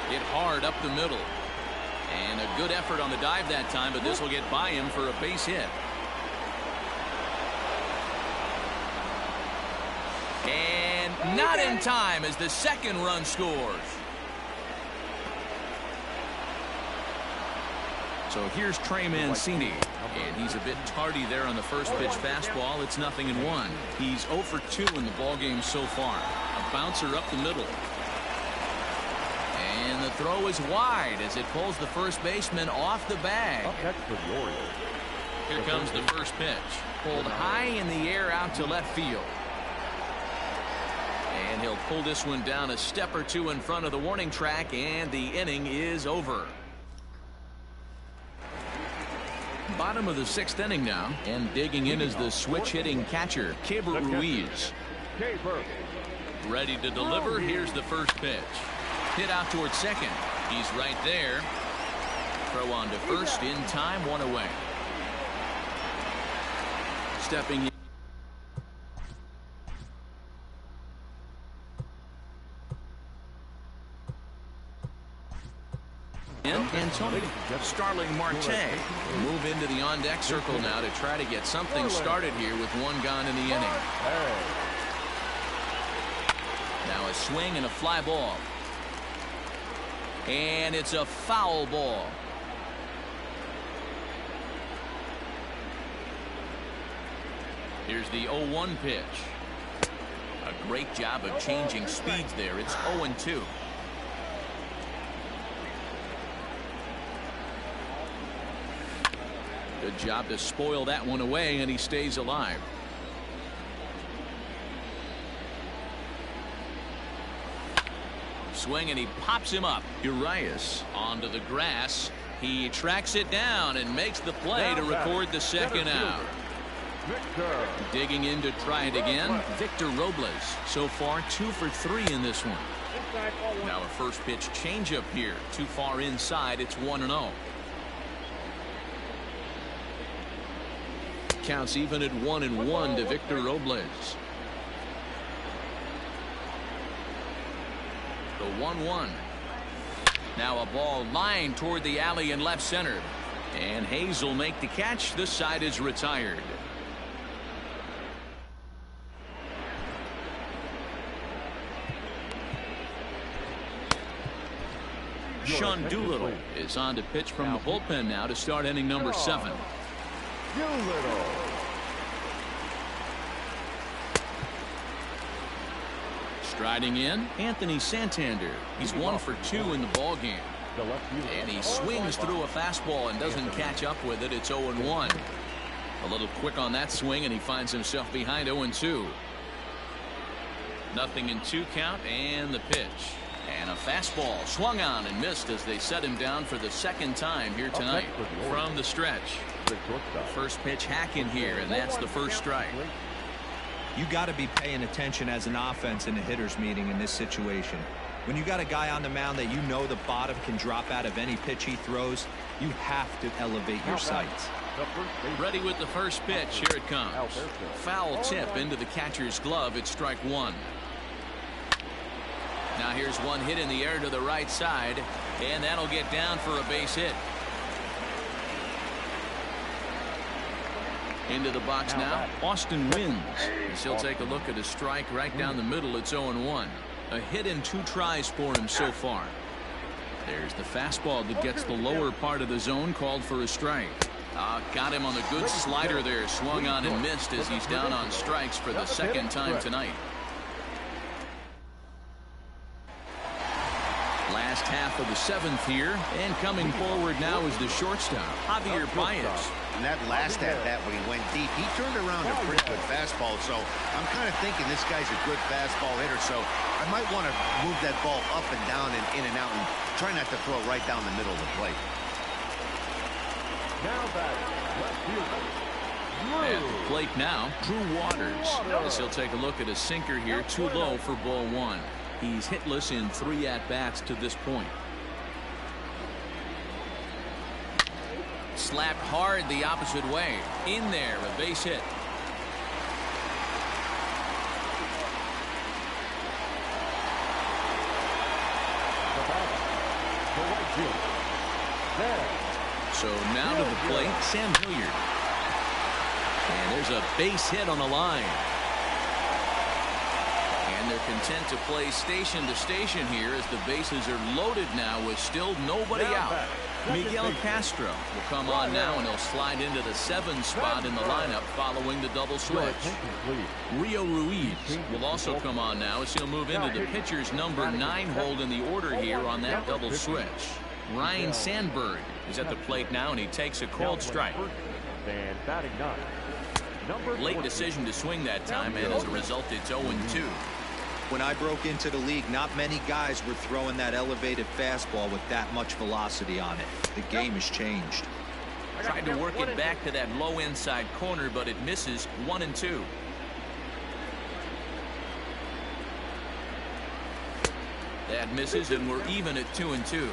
Hit hard up the middle. And a good effort on the dive that time, but this will get by him for a base hit. And not in time as the second run scores. So here's Trey Mancini, and he's a bit tardy there on the first pitch fastball. It's 0-1. He's 0 for 2 in the ballgame so far. A bouncer up the middle. And the throw is wide as it pulls the first baseman off the bag. Here comes the first pitch. Pulled high in the air out to left field. And he'll pull this one down a step or two in front of the warning track, and the inning is over. Bottom of the sixth inning now, and digging in is the switch hitting catcher, Keibert Ruiz. Ready to deliver. Here's the first pitch. Hit out towards second. He's right there. Throw on to first in time, one away. Stepping in, Antonio Starling Marte move into the on-deck circle now to try to get something started here with one gone in the inning. Now a swing and a fly ball. And it's a foul ball. Here's the 0-1 pitch. A great job of changing speeds there. It's 0-2. Good job to spoil that one away, and he stays alive. Swing, and he pops him up. Urias onto the grass. He tracks it down and makes the play to record the second out. Digging in to try it again, Victor Robles. So far 2 for 3 in this one. Now a first pitch changeup here. Too far inside. It's 1-0. Counts even at 1-1 to Victor Robles. The 1-1. Now a ball lined toward the alley in left center. And Hayes will make the catch. This side is retired. Sean Doolittle is on to pitch from the bullpen now to start inning number 7. Striding in, Anthony Santander. He's 1 for 2 in the ballgame. And he swings through a fastball and doesn't catch up with it. It's 0-1. A little quick on that swing, and he finds himself behind 0-2. 0-2 count, and the pitch. And a fastball swung on and missed as they set him down for the second time here tonight. From the stretch. First pitch hack in here, and that's the first strike. You got to be paying attention as an offense in a hitter's meeting in this situation. When you got a guy on the mound that you know the bottom can drop out of any pitch he throws, you have to elevate your sights. Ready with the first pitch. Here it comes. Foul tip into the catcher's glove. It's strike 1. Now here's one hit in the air to the right side, and that'll get down for a base hit. Into the box now, Austin wins. He'll take a look at a strike right down the middle. It's 0-1. A hit in 2 tries for him so far. There's the fastball that gets the lower part of the zone, called for a strike. Got him on the good slider there. Swung on and missed as he's down on strikes for the second time tonight. Last half of the 7th here, and coming forward now is the shortstop, Javier Baez. And that last at-bat when he went deep, he turned around a pretty good fastball. So I'm kind of thinking this guy's a good fastball hitter. So I might want to move that ball up and down and in and out and try not to throw it right down the middle of the plate. Now back, left fielder. At the plate now, Drew Waters. As he'll take a look at a sinker here, too low for ball 1. He's hitless in 3 at-bats to this point. Slapped hard the opposite way. In there, a base hit. So now to the plate, Sam Hilliard. And there's a base hit on the line. And they're content to play station to station here as the bases are loaded now with still nobody out. Miguel Castro will come on now, and he'll slide into the 7 spot in the lineup following the double switch. Rio Ruiz will also come on now as he'll move into the pitcher's number 9 hold in the order here on that double switch. Ryan Sandberg is at the plate now, and he takes a cold strike. And batting 9. Late decision to swing that time, and as a result, it's 0-2. When I broke into the league, not many guys were throwing that elevated fastball with that much velocity on it. The game has changed. Tried to work it back to that low inside corner, but it misses. 1-2. That misses, and we're even at 2-2.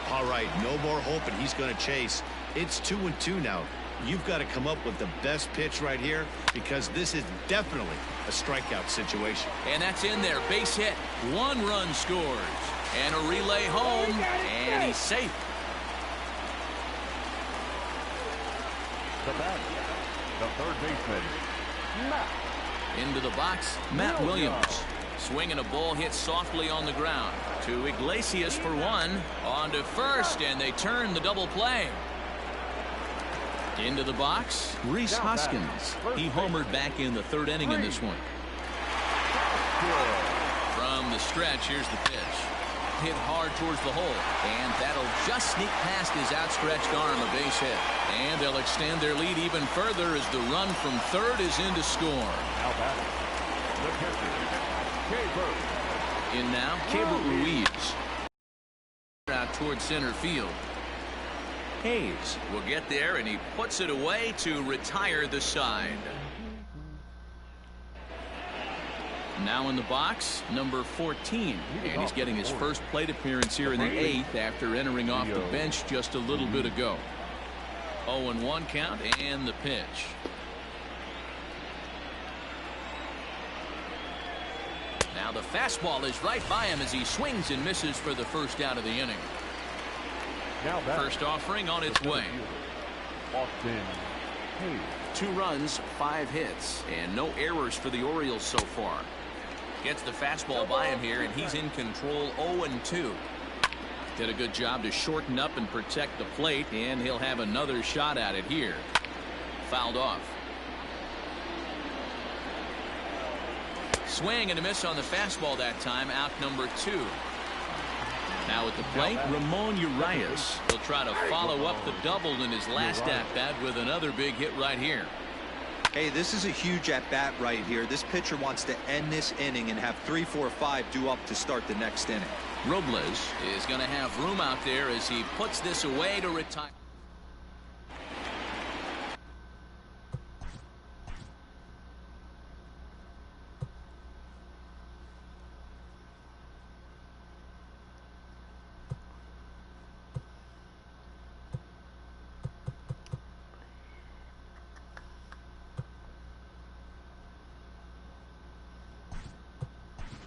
All right, no more hope, and he's going to chase. It's 2-2 now. You've got to come up with the best pitch right here, because this is definitely a strikeout situation. And that's in there. Base hit. 1 run scores. And a relay home. And he's safe. The bat, the third baseman, Matt. Into the box, Matt Williams. Swinging a ball hit softly on the ground. To Iglesias for 1. On to first, and they turn the double play. Into the box, Rhys Hoskins. He homered back in the 3rd inning in this one. From the stretch, here's the pitch. Hit hard towards the hole, and that'll just sneak past his outstretched arm, a base hit. And they'll extend their lead even further as the run from 3rd is in to score. In now, Keibert Ruiz. Out towards center field. Hayes will get there, and he puts it away to retire the side. Now in the box, number 14, and he's getting his first plate appearance here in the 8th after entering off the bench just a little bit ago. 0-1 count, and the pitch. Now the fastball is right by him as he swings and misses for the first out of the inning. First offering on its way. 2 runs, 5 hits, and no errors for the Orioles so far. Gets the fastball by him here, and he's in control. 0-2. Did a good job to shorten up and protect the plate, and he'll have another shot at it here. Fouled off. Swing and a miss on the fastball that time. Out number 2. Now at the plate, Ramon Urias will try to follow up the double in his last at-bat with another big hit right here. Hey, this is a huge at-bat right here. This pitcher wants to end this inning and have 3, 4, 5 due up to start the next inning. Robles is going to have room out there as he puts this away to retire.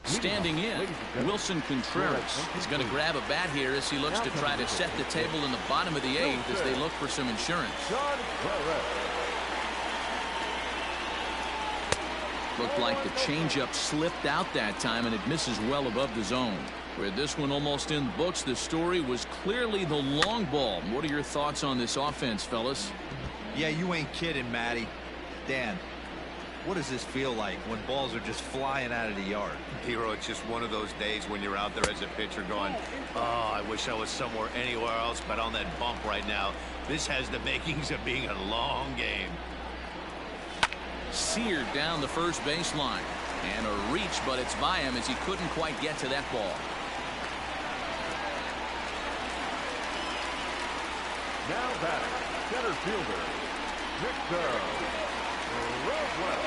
Standing in, Wilson Contreras is going to grab a bat here as he looks to try to set the table in the bottom of the 8th as they look for some insurance. Looked like the changeup slipped out that time, and it misses well above the zone. With this one almost in the books, the story was clearly the long ball. What are your thoughts on this offense, fellas? Yeah, you ain't kidding, Matty. Dan. What does this feel like when balls are just flying out of the yard? Hero, it's just one of those days when you're out there as a pitcher going, oh, I wish I was somewhere anywhere else but on that bump right now. This has the makings of being a long game. Seared down the first baseline. And a reach, but it's by him as he couldn't quite get to that ball. Now batting, center fielder, Victor Robles.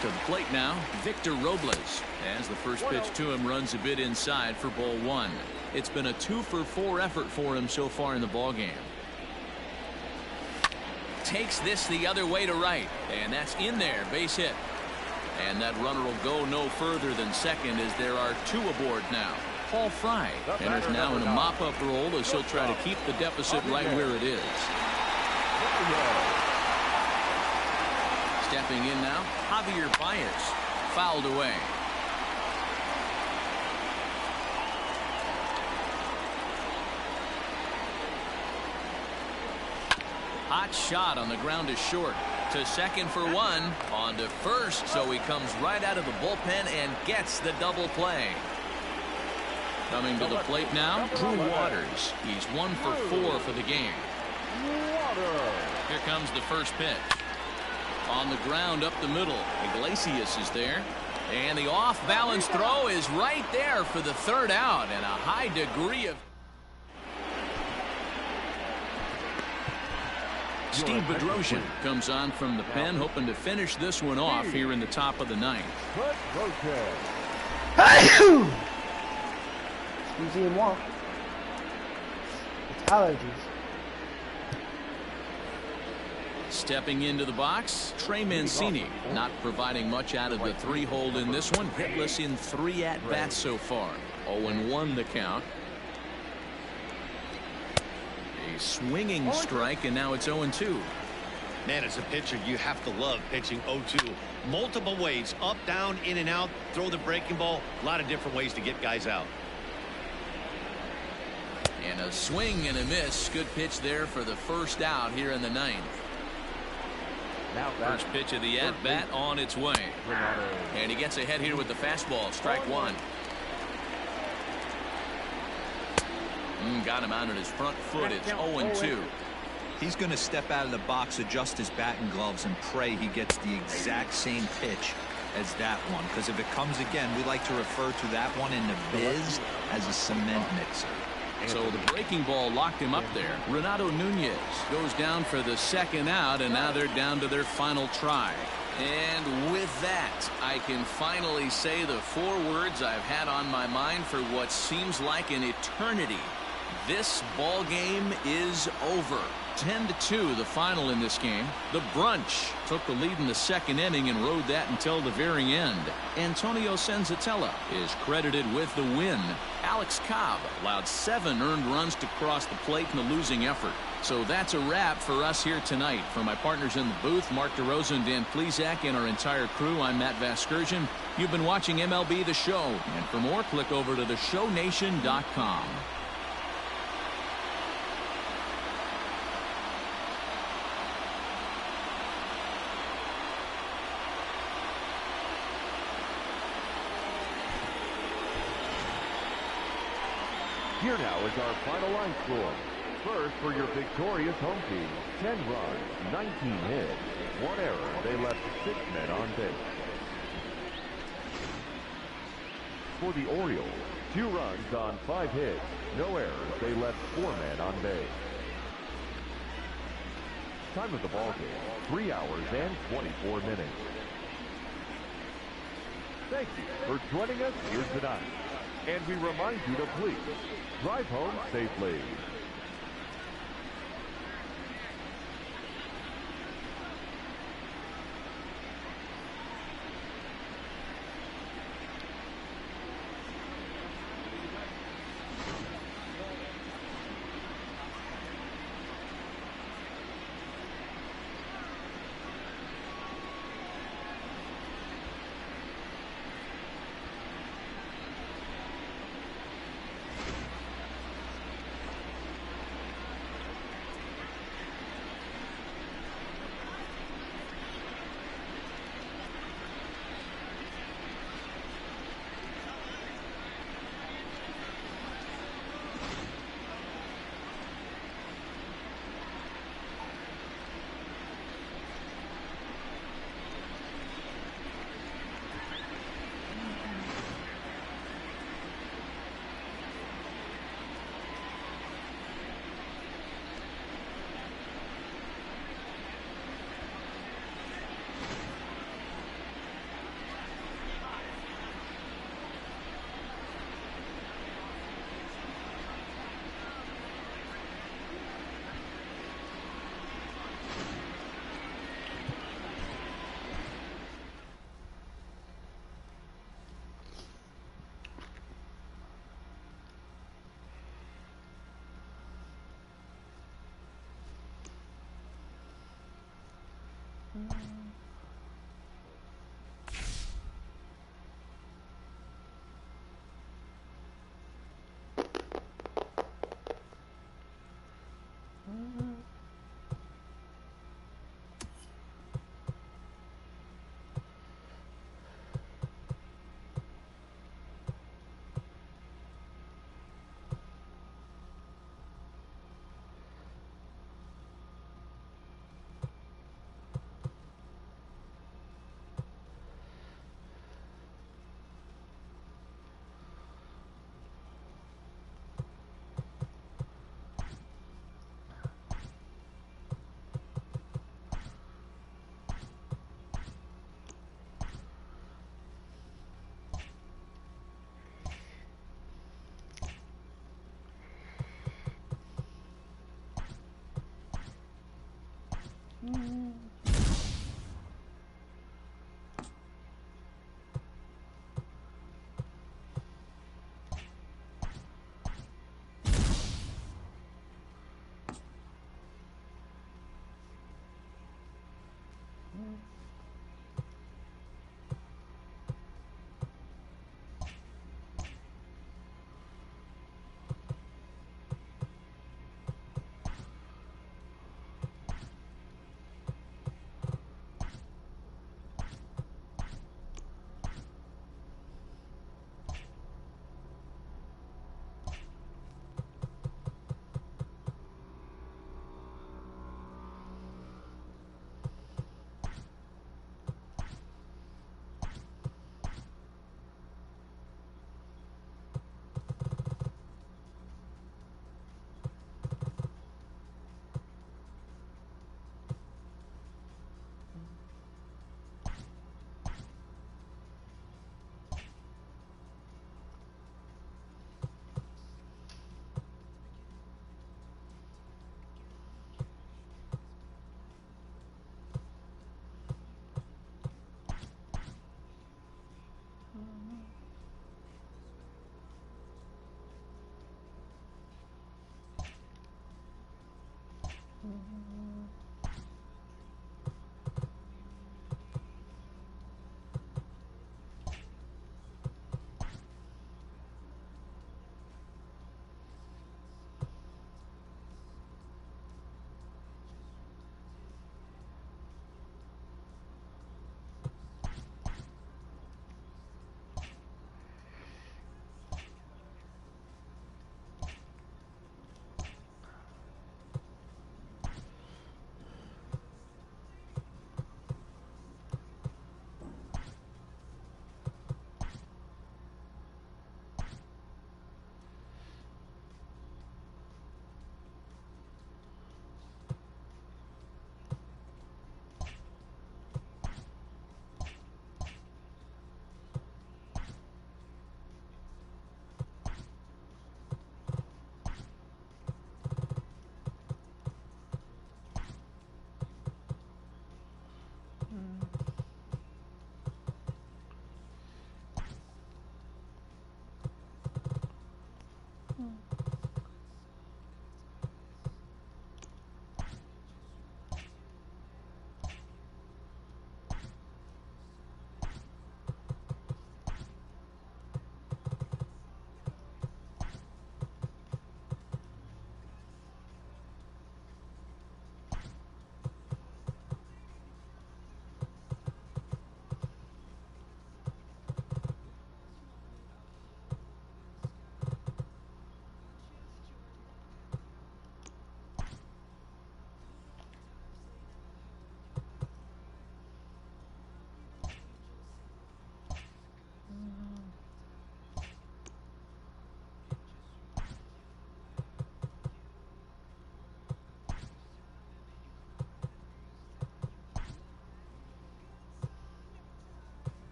To the plate now, Victor Robles. As the first pitch to him runs a bit inside for ball one. It's been a 2-for-4 effort for him so far in the ballgame. Takes this the other way to right, and that's in there, base hit. And that runner will go no further than second as there are two aboard now. Paul Fry enters now in a mop-up role as he'll try to keep the deficit right where it is. Stepping in now, Javier Baez, fouled away. Hot shot on the ground is short. To second for one, on to first, so he comes right out of the bullpen and gets the double play. Coming to the plate now, Drew Waters. He's 1 for 4 for the game. Here comes the first pitch. On the ground up the middle, Iglesias is there. And the off-balance throw is right there for the third out, and a high degree of... Steve Bedrosian comes on from the pen, hoping to finish this one off here in the top of the ninth. Excusez-moi. It's allergies. Stepping into the box, Trey Mancini, not providing much out of the 3-hole in this one. Hitless in 3 at-bats so far. 0-1 the count. A swinging strike, and now it's 0-2. Man, as a pitcher, you have to love pitching 0-2. Multiple ways, up, down, in and out, throw the breaking ball. A lot of different ways to get guys out. And a swing and a miss. Good pitch there for the first out here in the ninth. First pitch of the at-bat on its way. And he gets ahead here with the fastball. Strike one. Got him out on his front foot. It's 0-2. He's going to step out of the box, adjust his batting gloves, and pray he gets the exact same pitch as that one. Because if it comes again, we like to refer to that one in the biz as a cement mixer. So the breaking ball locked him up there. Renato Nunez goes down for the second out, and now they're down to their final try. And with that, I can finally say the 4 words I've had on my mind for what seems like an eternity. This ball game is over. 10-2 the final in this game. The Brunch took the lead in the second inning and rode that until the very end. Antonio Senzatella is credited with the win. Alex Cobb allowed 7 earned runs to cross the plate in the losing effort. So that's a wrap for us here tonight. For my partners in the booth, Mark DeRosa and Dan Plesac, and our entire crew, I'm Matt Vasgersian. You've been watching MLB The Show. And for more, click over to theshownation.com. Here now is our final line score. First, for your victorious home team, 10 runs, 19 hits, 1 error. They left 6 men on base. For the Orioles, 2 runs on 5 hits, no errors. They left 4 men on base. Time of the ball game, 3 hours and 24 minutes. Thank you for joining us here tonight. And we remind you to please drive home safely.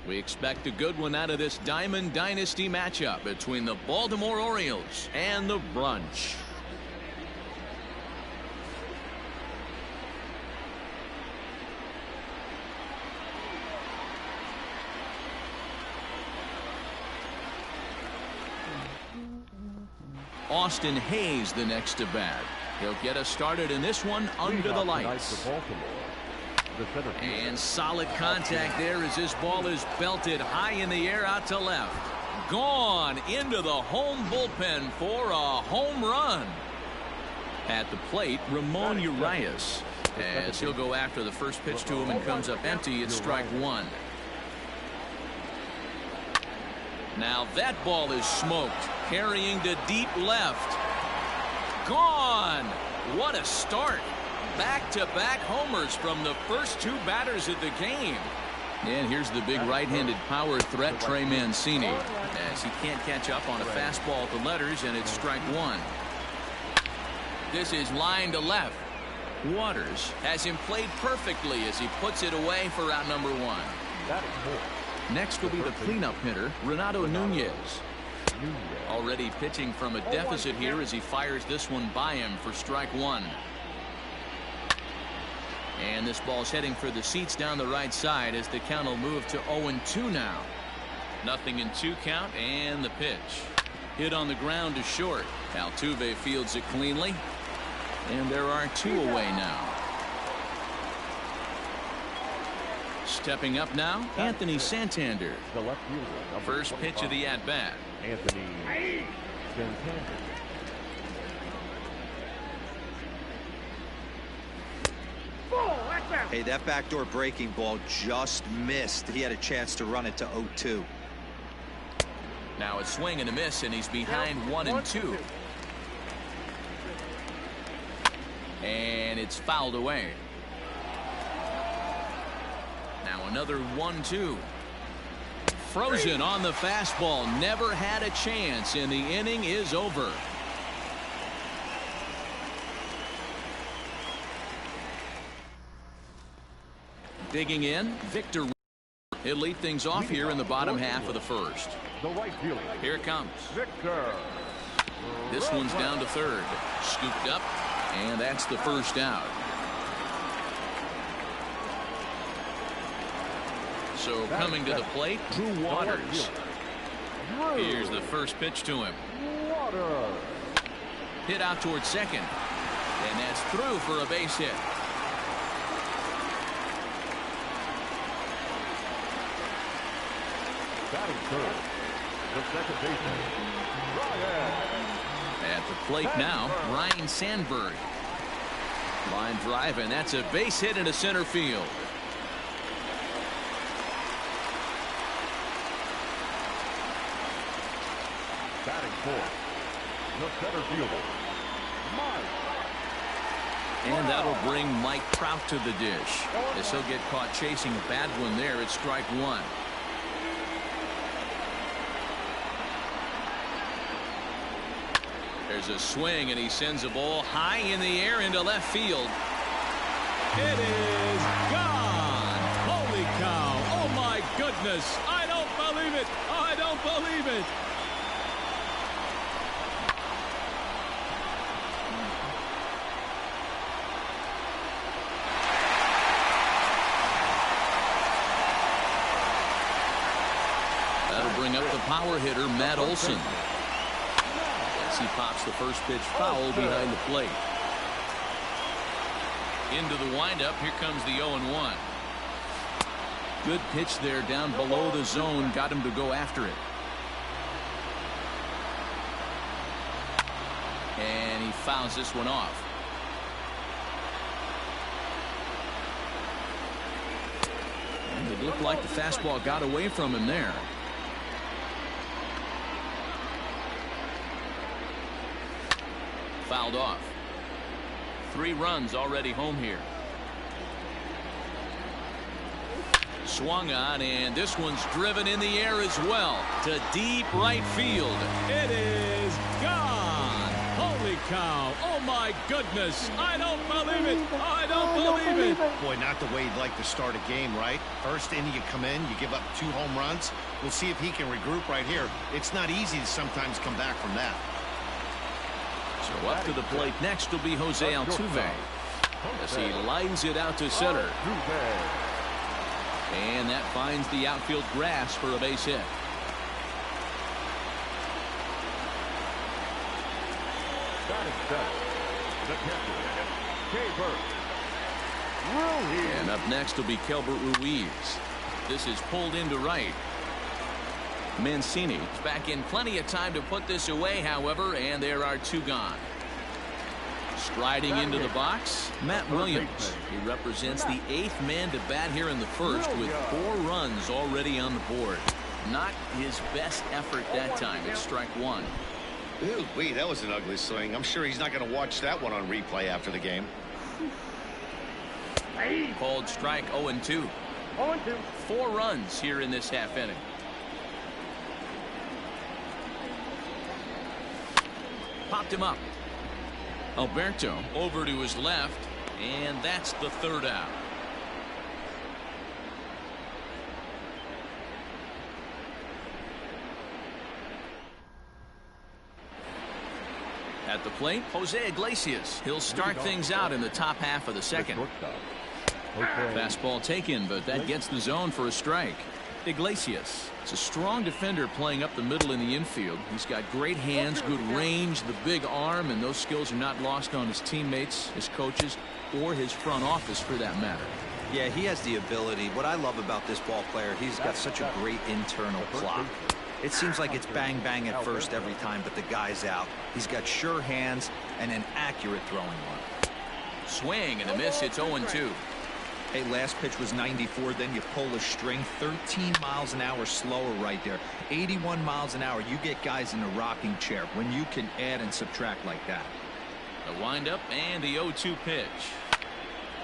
We expect a good one out of this Diamond Dynasty matchup between the Baltimore Orioles and the Brunch. Austin Hayes the next to bat. He'll get us started in this one under the lights. For Baltimore, the center field. And solid contact there as this ball is belted high in the air out to left. Gone into the home bullpen for a home run. At the plate, Ramon Urias, as he'll go after the first pitch to him and comes up empty. It's strike one. Now that ball is smoked, carrying to deep left. Gone. What a start. Back-to-back homers from the first two batters of the game. And here's the big right-handed power threat, Trey Mancini, as he can't catch up on a fastball at the letters, and it's strike one. This is line to left. Waters has him played perfectly as he puts it away for out number one. Next will be the cleanup hitter, Renato Nunez. Already pitching from a deficit here as he fires this one by him for strike one. And this ball's heading for the seats down the right side as the count will move to 0-2 now. Nothing in two count, and the pitch. Hit on the ground to short. Altuve fields it cleanly. And there are two away now. Stepping up now, Anthony Santander. The left fielder. First pitch of the at-bat. Anthony Santander. Hey, that backdoor breaking ball just missed. He had a chance to run it to 0-2. Now a swing and a miss, and he's behind 1-2. And it's fouled away. Now another 1-2. Frozen on the fastball. Never had a chance, and the inning is over. Digging in, Victor. He'll lead things off here in the bottom half of the first. The right fielder. Here it comes. Victor. This one's down to third. Scooped up, and that's the first out. So coming to the plate, Drew Waters. Here's the first pitch to him. Waters. Hit out towards second, and that's through for a base hit. Batting third. The second baseman. Ryan. At the plate now, Ryan Sandberg. Line drive, and that's a base hit into center field. Batting fourth. The center fielder. Mike. And that'll bring Mike Trout to the dish, as he'll get caught chasing a bad one there. It's strike one. There's a swing, and he sends a ball high in the air into left field. It is gone. Holy cow. Oh, my goodness. I don't believe it. I don't believe it. That'll bring up the power hitter, Matt Olson. He pops the first pitch foul behind the plate. Into the windup. Here comes the 0-1. Good pitch there down below the zone. Got him to go after it. And he fouls this one off. And it looked like the fastball got away from him there. Fouled off. 3 runs already home here. Swung on, and this one's driven in the air as well to deep right field. It is gone. Holy cow. Oh my goodness. I don't believe it. I don't believe it. Boy, not the way you'd like to start a game, right? First inning, you come in, you give up 2 home runs. We'll see if he can regroup right here. It's not easy to sometimes come back from that. So up to the plate next will be Jose Altuve as he lines it out to center. And that finds the outfield grass for a base hit. And up next will be Kelbert Ruiz. This is pulled into right. Mancini is back in plenty of time to put this away, however, and there are 2 gone. Striding into the box, Matt Williams. He represents the 8th man to bat here in the first with 4 runs already on the board. Not his best effort that time. It's strike 1. Ooh, that was an ugly swing. I'm sure he's not going to watch that one on replay after the game. Called strike 0-2. 0-2. 4 runs here in this half inning. Popped him up. Alberto over to his left, and that's the 3rd out. At the plate, Jose Iglesias. He'll start things out in the top half of the second. Fastball taken, but that gets the zone for a strike. Iglesias is a strong defender playing up the middle in the infield. He's got great hands, good range, the big arm, and those skills are not lost on his teammates, his coaches, or his front office for that matter. Yeah, he has the ability. What I love about this ball player, he's got such a great internal clock. It seems like it's bang bang at first every time, but the guy's out. He's got sure hands and an accurate throwing arm. Swing and a miss. It's 0-2. Hey, last pitch was 94, then you pull a string 13 miles an hour slower right there. 81 miles an hour. You get guys in a rocking chair when you can add and subtract like that. The windup and the 0-2 pitch.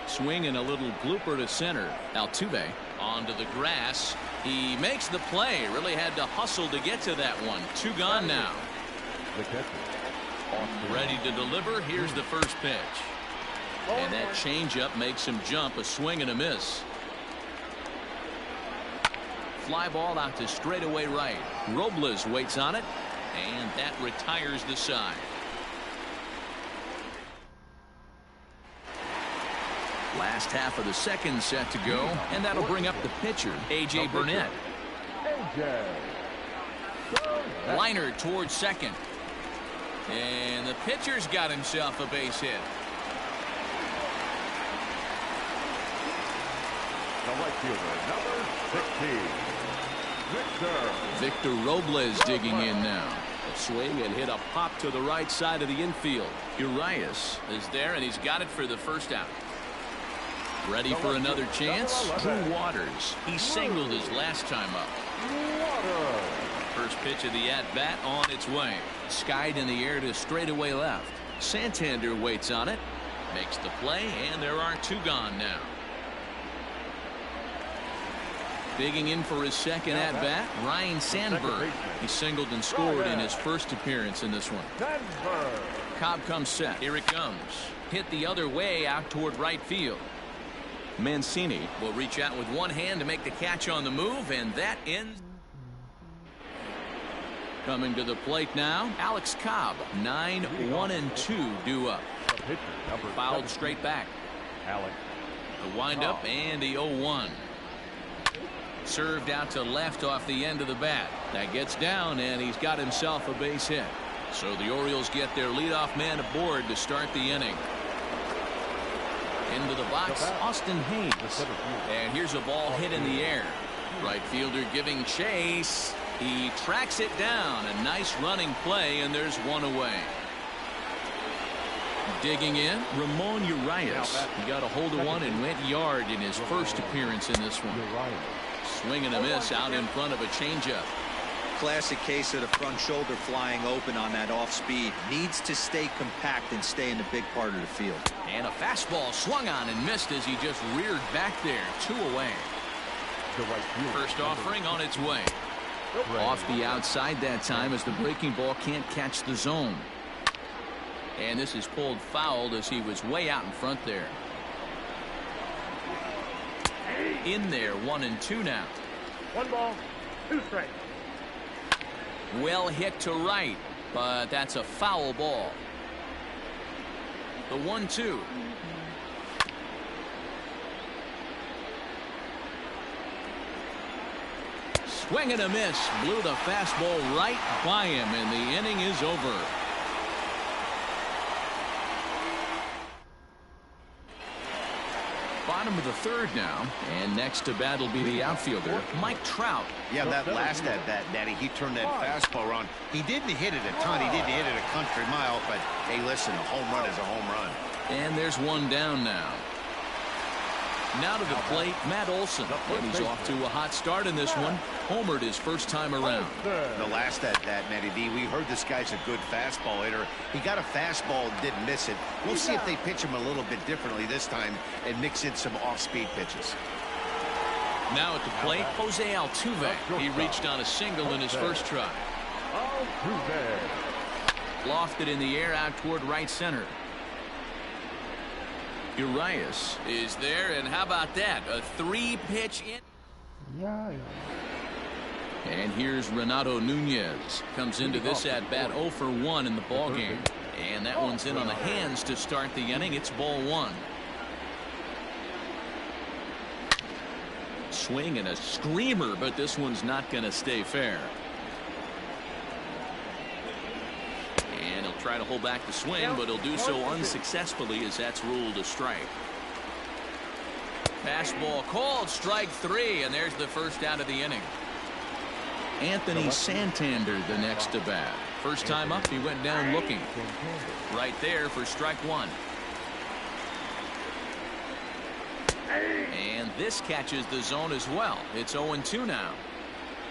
Swing and a little blooper to center. Altuve onto the grass. He makes the play. Really had to hustle to get to that one. 2 gone now. Ready to deliver. Here's the first pitch. And that changeup makes him jump. A swing and a miss. Fly ball out to straightaway right. Robles waits on it, and that retires the side. Last half of the second set to go, and that'll bring up the pitcher, A.J. Burnett. Liner towards second. And the pitcher's got himself a base hit. The right fielder, number 16, Victor Robles digging in now. A swing and hit a pop to the right side of the infield. Urias is there, and he's got it for the first out. Ready for another chance? Drew Waters. He singled his last time up. First pitch of the at-bat on its way. Skied in the air to straightaway left. Santander waits on it. Makes the play, and there are 2 gone now. Digging in for his second at-bat, Ryan Sandberg. He singled and scored in his first appearance in this one. Cobb comes set. Here it comes. Hit the other way out toward right field. Mancini will reach out with one hand to make the catch on the move, and that ends. Coming to the plate now, Alex Cobb. 9-1-2 due up. Fouled straight back. The windup and the 0-1. Served out to left off the end of the bat. That gets down, and he's got himself a base hit. So the Orioles get their leadoff man aboard to start the inning. Into the box, Austin Hayes. And here's a ball hit in the air. Right fielder giving chase. He tracks it down. A nice running play, and there's one away. Digging in, Ramon Urias. He got a hold of one and went yard in his first appearance in this one. Swing and a miss out in front of a changeup. Classic case of the front shoulder flying open on that off speed. Needs to stay compact and stay in the big part of the field. And a fastball swung on and missed as he just reared back there. 2 away. First offering on its way. Off the outside that time as the breaking ball can't catch the zone. And this is pulled fouled as he was way out in front there. In there, 1-2 now. 1 ball, 2 strikes. Well hit to right, but that's a foul ball. The 1-2. Swing and a miss. Blew the fastball right by him, and the inning is over. Bottom of the third now, and next to bat will be the outfielder, Mike Trout. Yeah, that last at-bat, Natty, he turned that fastball around. He didn't hit it a ton. He didn't hit it a country mile, but, hey, listen, a home run is a home run. And there's one down now. Now to the plate, Matt Olson. And he's off to a hot start in this one. Homered his first time around. The last at-bat, Matty D, we heard this guy's a good fastball hitter. He got a fastball and didn't miss it. We'll see if they pitch him a little bit differently this time and mix in some off-speed pitches. Now at the plate, Jose Altuve. He reached on a single in his first try. Lofted in the air out toward right center. Urias is there, and how about that? A 3-pitch in. And here's Renato Nunez. Comes into this at-bat 0 for 1 in the ballgame. And that one's in on the hands to start the inning. It's ball 1. Swing and a screamer, but this one's not going to stay fair. And he'll try to hold back the swing, but he'll do so unsuccessfully as that's ruled a strike. Fastball called, strike 3, and there's the first out of the inning. Anthony Santander the next to bat. First time up, he went down looking. Right there for strike 1. And this catches the zone as well. It's 0-2 now.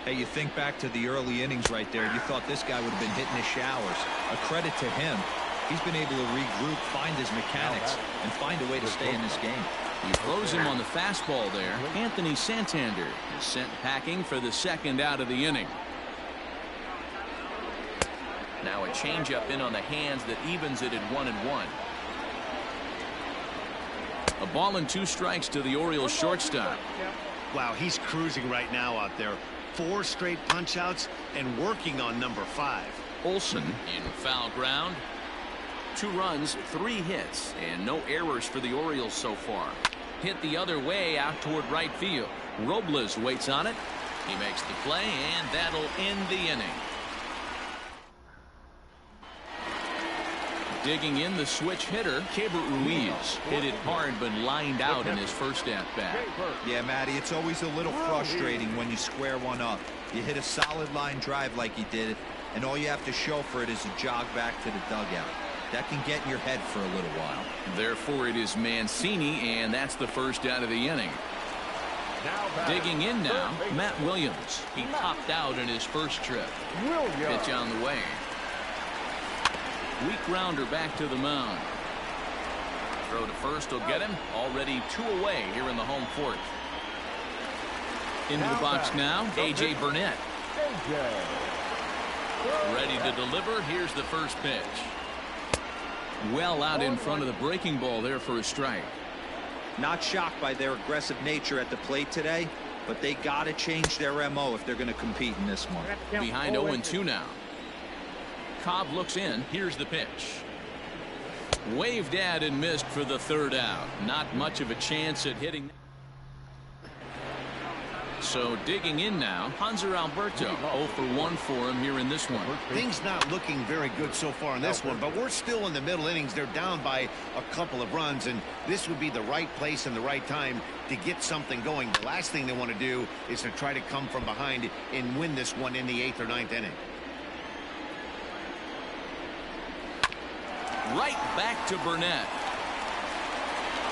Hey, you think back to the early innings right there. You thought this guy would have been hitting his showers. A credit to him. He's been able to regroup, find his mechanics, and find a way to stay in this game. He throws him on the fastball there. Anthony Santander is sent packing for the second out of the inning. Now a changeup in on the hands that evens it at 1-1. A ball and 2 strikes to the Orioles shortstop. Wow, he's cruising right now out there. 4 straight punch-outs and working on number 5. Olson in foul ground. 2 runs, 3 hits, and no errors for the Orioles so far. Hit the other way out toward right field. Robles waits on it. He makes the play, and that'll end the inning. Digging in the switch hitter, Keibert Ruiz. Hit it hard but lined out in his first at-bat. Yeah, Matty, it's always a little frustrating when you square one up. You hit a solid line drive like he did, and all you have to show for it is a jog back to the dugout. That can get in your head for a little while. Therefore, it is Mancini, and that's the first out of the inning. Digging in now, Matt Williams. He popped out in his first trip. Pitch on the way. Weak grounder back to the mound. Throw to first will get him. Already 2 away here in the home 4th. Into the box now, A.J. Burnett. Ready to deliver. Here's the first pitch. Well out in front of the breaking ball there for a strike. Not shocked by their aggressive nature at the plate today, but they got to change their MO if they're going to compete in this one. Behind 0-2 now. Cobb looks in. Here's the pitch. Waved at and missed for the 3rd out. Not much of a chance at hitting. So digging in now, Hanser Alberto. 0 for 1 for him here in this one. Things not looking very good so far in this one, but we're still in the middle innings. They're down by a couple of runs, and this would be the right place and the right time to get something going. The last thing they want to do is to try to come from behind and win this one in the 8th or 9th inning. Right back to Burnett.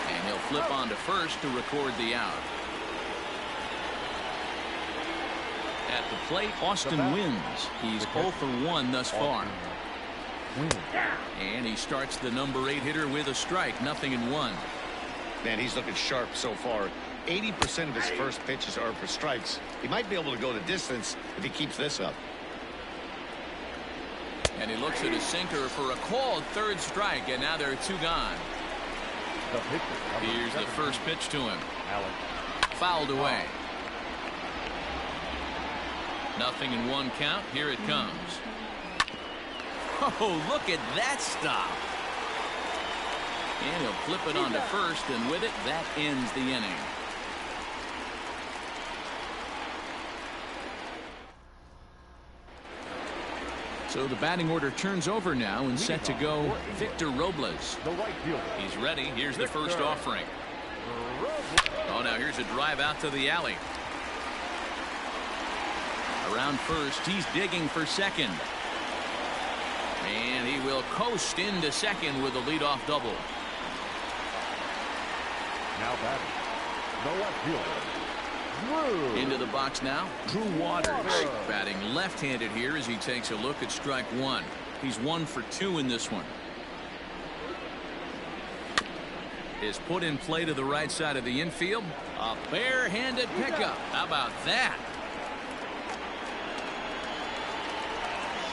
And he'll flip on to first to record the out. At the plate, Austin wins. He's 0 for 1 thus far. And he starts the number 8 hitter with a strike. 0-1. Man, he's looking sharp so far. 80% of his first pitches are for strikes. He might be able to go the distance if he keeps this up. And he looks at his sinker for a called 3rd strike, and now there are 2 gone. Here's the first pitch to him. Fouled away. 0-1 count. Here it comes. Oh, look at that stop. And he'll flip it on to first, and with it, that ends the inning. So the batting order turns over now and set to go Victor Robles. He's ready. Here's the first offering. Oh, now here's a drive out to the alley. Around first, he's digging for second. And he will coast into second with a leadoff double. Now batting, the left fielder, Drew. Into the box now, Drew Waters. Batting left-handed here as he takes a look at strike one. He's 1 for 2 in this one. Is put in play to the right side of the infield. A bare-handed pickup. How about that?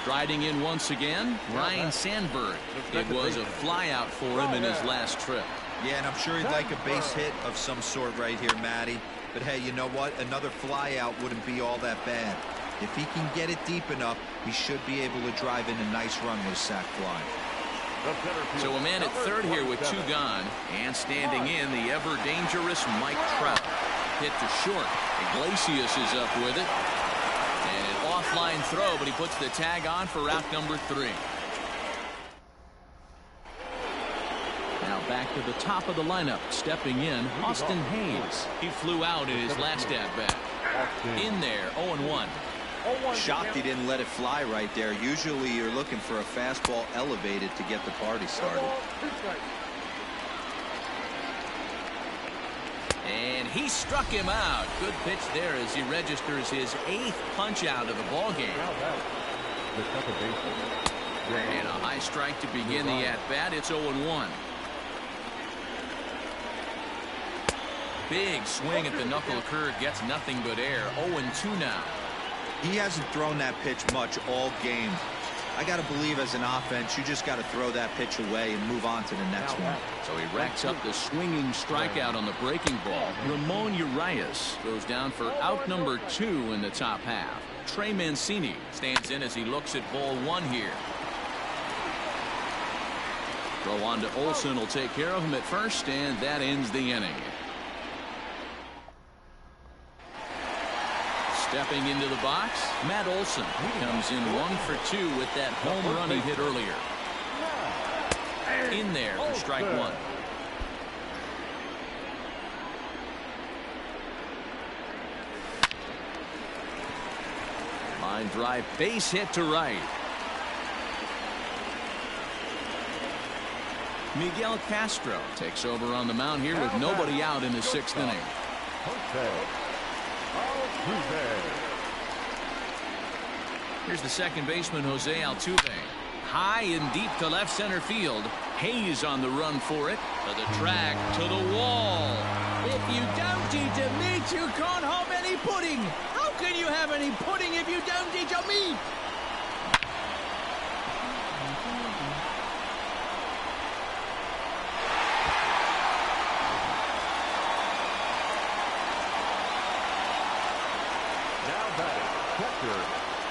Striding in once again, Ryan Sandberg. It was a flyout for him in his last trip. Yeah, and I'm sure he'd like a base hit of some sort right here, Matty. But hey, you know what? Another flyout wouldn't be all that bad. If he can get it deep enough, he should be able to drive in a nice run with a sac fly. So a man at third here with 2 gone, and standing in the ever-dangerous Mike Trout. Hit to short. Iglesias is up with it. And an offline throw, but he puts the tag on for route number 3. Now back to the top of the lineup. Stepping in, Austin Hayes. He flew out in his last at-bat. In there, 0-1. Shocked he didn't let it fly right there. Usually you're looking for a fastball elevated to get the party started. And he struck him out. Good pitch there as he registers his 8th punch out of the ball game. And a high strike to begin the at-bat. It's 0-1. Big swing at the knuckle curve, gets nothing but air. 0-2 now. He hasn't thrown that pitch much all game. I got to believe as an offense, you just got to throw that pitch away and move on to the next one. So he racks up the swinging strikeout on the breaking ball. Ramon Urias goes down for out number 2 in the top half. Trey Mancini stands in as he looks at ball 1 here. Throw on to Olsen will take care of him at first, and that ends the inning. Stepping into the box, Matt Olson. He comes in 1 for 2 with that home run he hit earlier. In there for strike 1. Line drive, base hit to right. Miguel Castro takes over on the mound here with nobody out in the 6th inning. Here's the second baseman, Jose Altuve. High and deep to left center field. Hayes on the run for it. To the track, to the wall. If you don't eat the meat, you can't have any pudding. How can you have any pudding if you don't eat your meat?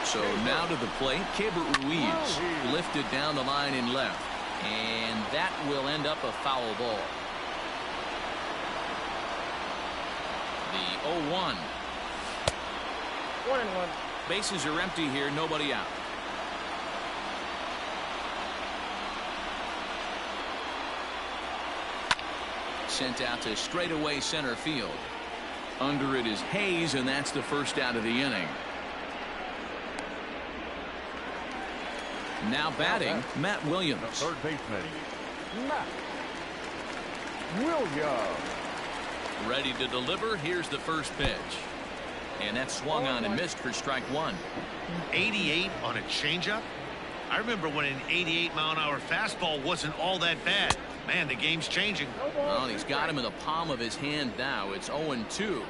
So now to the plate, Keibert Ruiz lifted down the line in left. And that will end up a foul ball. The 0-1. 1-1. Bases are empty here, nobody out. Sent out to straightaway center field. Under it is Hayes, and that's the first out of the inning. Now batting, Matt Williams. Third baseman, Matt Williams. Ready to deliver. Here's the first pitch. And that swung on and missed for strike 1. 88 on a changeup? I remember when an 88-mile-an-hour fastball wasn't all that bad. Man, the game's changing. Well, he's got him in the palm of his hand now. It's 0-2.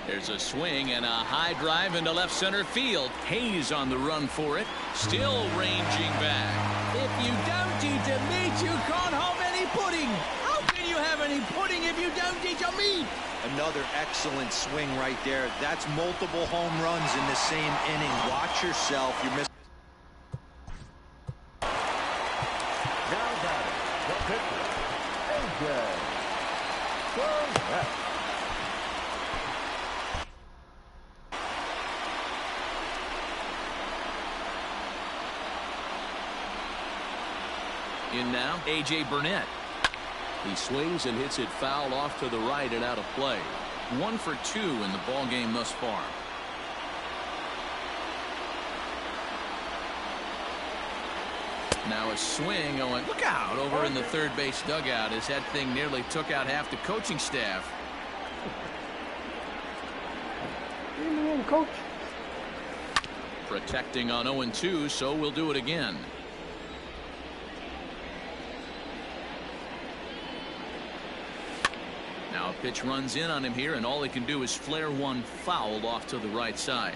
There's a swing and a high drive into left center field. Hayes on the run for it. Still ranging back. If you don't eat the meat, you can't have any pudding. How can you have any pudding if you don't eat your meat? Another excellent swing right there. That's multiple home runs in the same inning. Watch yourself. You're missing. Now batting, the pitcher, AJ Burnett. In now, A.J. Burnett. He swings and hits it foul off to the right and out of play. 1 for 2 in the ball game thus far. Now a swing. Oh, and look out over in the third base dugout as that thing nearly took out half the coaching staff. Leave me in, coach. Protecting on 0-2, so we'll do it again. Now a pitch runs in on him here, and all he can do is flare one foul off to the right side.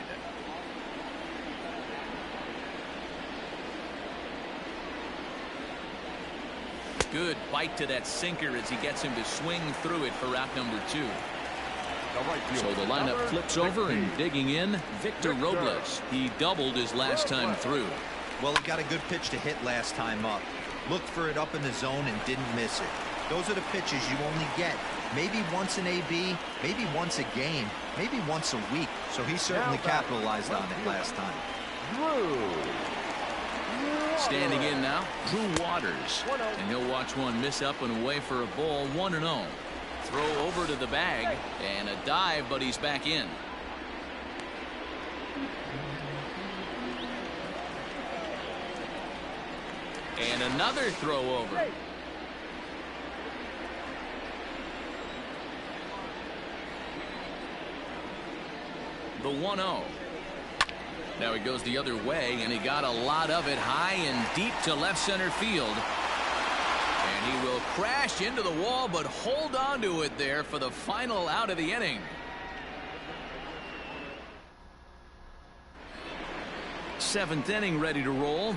Good bite to that sinker as he gets him to swing through it for out number 2. So the lineup flips over, and digging in, Victor Robles. He doubled his last time through. Well, he got a good pitch to hit last time up. Looked for it up in the zone and didn't miss it. Those are the pitches you only get maybe once in AB, maybe once a game, maybe once a week. So he certainly capitalized on it last time. Standing in now, Drew Waters. And he'll watch one miss up and away for a ball. 1-0. Throw over to the bag and a dive, but he's back in. And another throw over. The 1-0. Now he goes the other way, and he got a lot of it high and deep to left center field. And he will crash into the wall, but hold on to it there for the final out of the inning. Seventh inning ready to roll.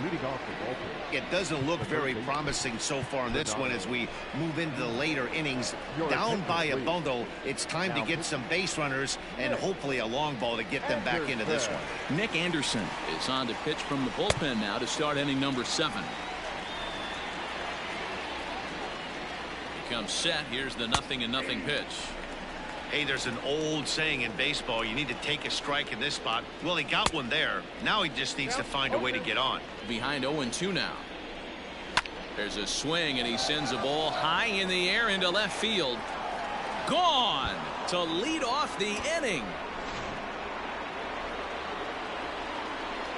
Leading off the bullpen. It doesn't look very promising so far in this one as we move into the later innings. Down by a bundle, it's time to get some base runners and hopefully a long ball to get them back into this one. Nick Anderson is on to pitch from the bullpen now to start inning number 7. He comes set. Here's the 0-0 pitch. Hey, there's an old saying in baseball, you need to take a strike in this spot. Well, he got one there. Now he just needs to find a way to get on. Behind 0-2 now. There's a swing, and he sends a ball high in the air into left field. Gone to lead off the inning.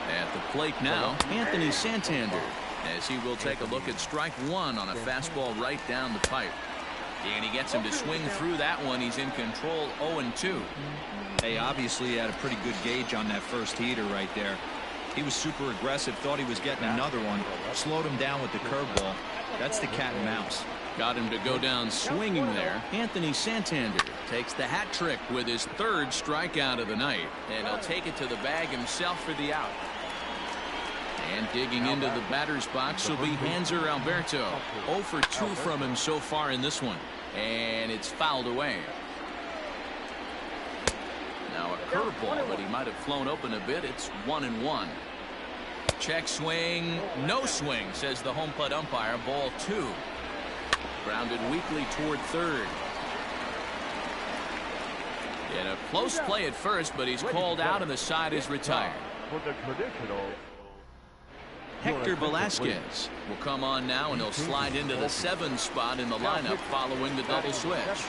At the plate now, Anthony Santander, as he will take a look at strike 1 on a fastball right down the pipe. And he gets him to swing through that one. He's in control. 0-2. Hey, obviously he had a pretty good gauge on that first heater right there. He was super aggressive, thought he was getting another one, slowed him down with the curveball. That's the cat and mouse. Got him to go down swinging there. Anthony Santander takes the hat trick with his 3rd strikeout of the night, and he'll take it to the bag himself for the out. And digging into the batter's box will be Hanser Alberto. 0 for 2 from him so far in this one. And it's fouled away. Now a curveball, but he might have flown open a bit. It's 1-1. Check swing. No swing, says the home plate umpire. Ball 2. Grounded weakly toward 3rd. In a close play at first, but he's called out and the side is retired. For the traditional Hector Velasquez will come on now, and he'll slide into the 7 spot in the lineup following the double switch.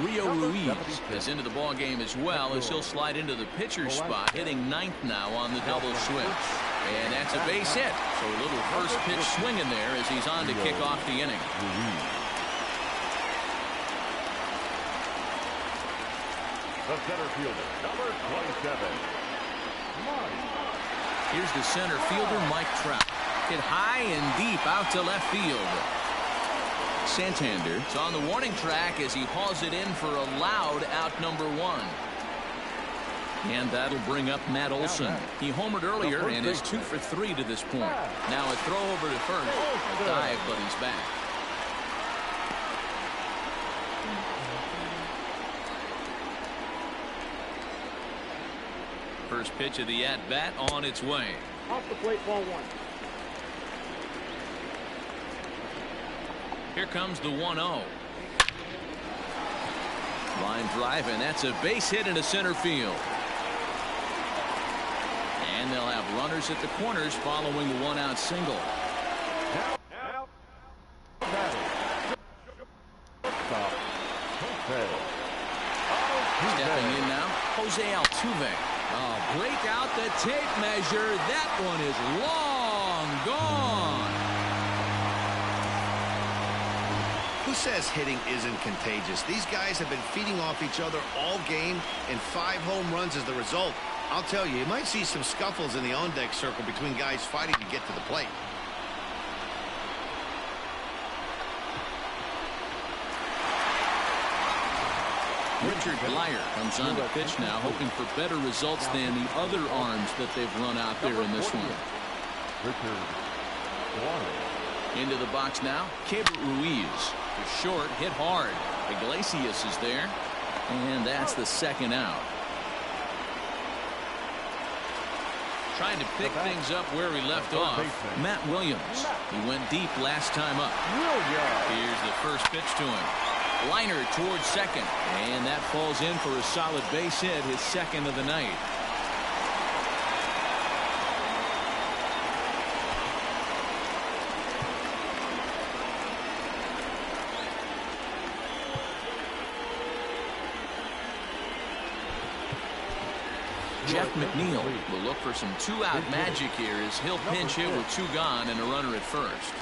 Rio Ruiz is into the ball game as well, as he'll slide into the pitcher spot, hitting 9th now on the double switch. And that's a base hit. So a little first pitch swing in there as he's on to kick off the inning. the center fielder, number 27. Here's the center fielder, Mike Trout. Hit high and deep out to left field. Santander is on the warning track as he hauls it in for a loud out number 1. And that'll bring up Matt Olson. He homered earlier and is 2 for 3 to this point. Now a throw over to first. A dive, but he's back. First pitch of the at-bat on its way. Off the plate, ball 1. Here comes the 1-0. Line drive, and that's a base hit into center field. And they'll have runners at the corners following the one-out single. Stepping in now, Jose Altuve. Oh, break out the tape measure. That one is long gone. Who says hitting isn't contagious? These guys have been feeding off each other all game, and 5 home runs as the result. I'll tell you, you might see some scuffles in the on-deck circle between guys fighting to get to the plate. Richard Blyer comes on to pitch now, hoping for better results than the other arms that they've run out there in this one. Into the box now, Keibert Ruiz. For short, hit hard. Iglesias is there, and that's the second out. Trying to pick things up where he left off, Matt Williams. He went deep last time up. Here's the first pitch to him. Liner towards second, and that falls in for a solid base hit, his second of the night. Jeff McNeil will look for some 2-out magic here as he'll pinch hit with 2 gone and a runner at first.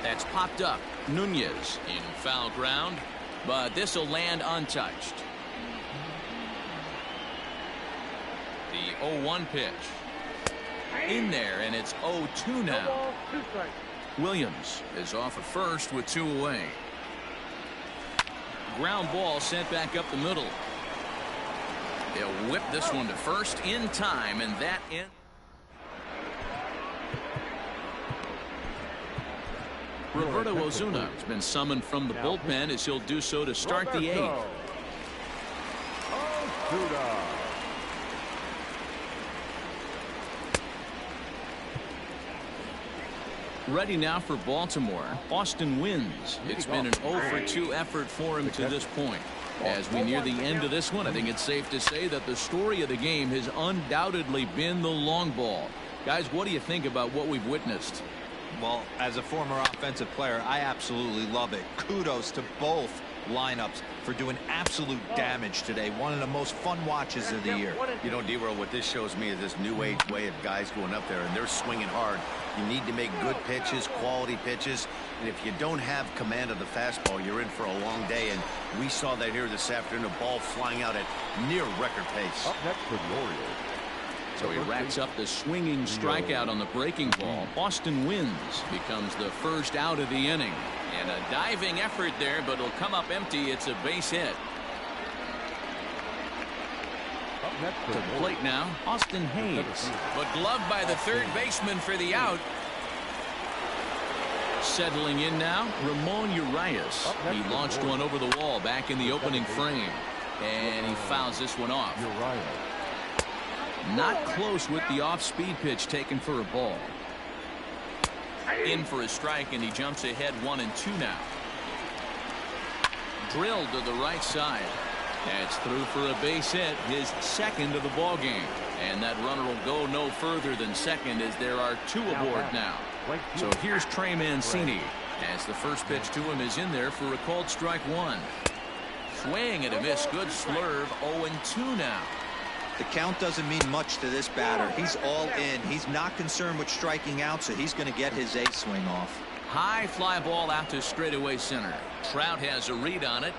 That's popped up. Nunez in foul ground, but this will land untouched. The 0-1 pitch. In there, and it's 0-2 now. Williams is off at first with 2 away. Ground ball sent back up the middle. They'll whip this one to first in time, and that in. Roberto Osuna has been summoned from the bullpen as he'll do so to start the 8th. Ready now for Baltimore, Austin Wynns. It's been an 0-for-2 effort for him to this point. As we near the end of this one, I think it's safe to say that the story of the game has undoubtedly been the long ball. Guys, what do you think about what we've witnessed? Well, as a former offensive player, I absolutely love it. Kudos to both lineups for doing absolute damage today. One of the most fun watches of the year. You know, D-Roll, what this shows me is this new age way of guys going up there, and they're swinging hard. You need to make good pitches, quality pitches, and if you don't have command of the fastball, you're in for a long day, and we saw that here this afternoon, a ball flying out at near record pace. Up next for the Orioles. So he racks up the swinging strikeout on the breaking ball. Austin Wynns becomes the first out of the inning. And a diving effort there, but it'll come up empty. It's a base hit. Up next To the plate now, Austin Hayes. But gloved by the third baseman for the out. Settling in now, Ramon Urias. He launched one over the wall back in the opening frame. And he fouls this one off. Not close with the off-speed pitch taken for a ball. In for a strike, and he jumps ahead 1-2 now. Drilled to the right side. That's through for a base hit, his second of the ball game. And that runner will go no further than second as there are 2 aboard now. So here's Trey Mancini as the first pitch to him is in there for a called strike 1. Swing and a miss. Good slurve. 0-2 now. The count doesn't mean much to this batter. He's all in. He's not concerned with striking out, so he's going to get his A swing off. High fly ball out to straightaway center. Trout has a read on it.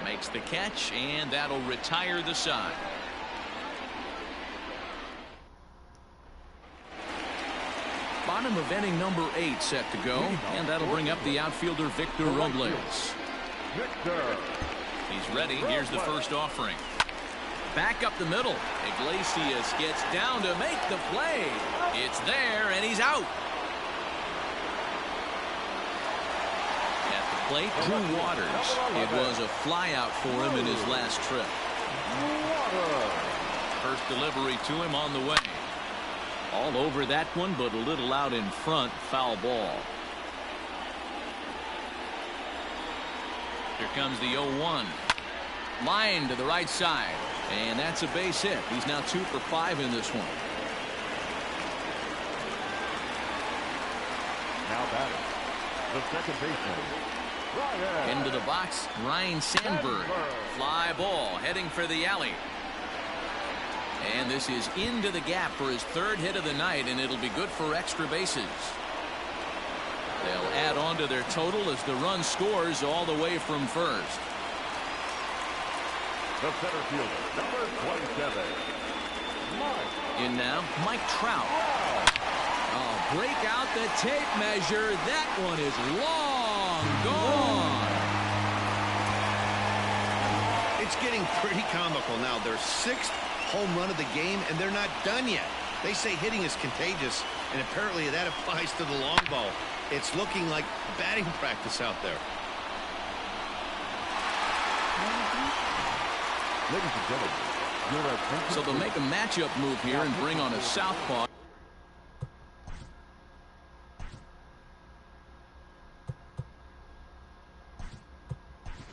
Makes the catch, and that'll retire the side. Bottom of inning number 8 set to go, and that'll bring up the outfielder Victor Robles. He's ready. Here's the first offering. Back up the middle. Iglesias gets down to make the play. It's there, and he's out. At the plate, Drew Waters. It was a flyout for him in his last trip. First delivery to him on the way. All over that one, but a little out in front. Foul ball. Here comes the 0-1. Line to the right side. And that's a base hit. He's now 2 for 5 in this one. Now batting, the second baseman, Ryan. Into the box, Ryan Sandberg. Fly ball heading for the alley. And this is into the gap for his 3rd hit of the night, and it'll be good for extra bases. They'll add on to their total as the run scores all the way from first. The center fielder, number 27, Mike. In now, Mike Trout. Oh, break out the tape measure. That one is long gone. It's getting pretty comical now. Their 6th home run of the game, and they're not done yet. They say hitting is contagious, and apparently that applies to the long ball. It's looking like batting practice out there. Ladies and gentlemen, your attention. So they'll make a matchup move here and bring on a southpaw.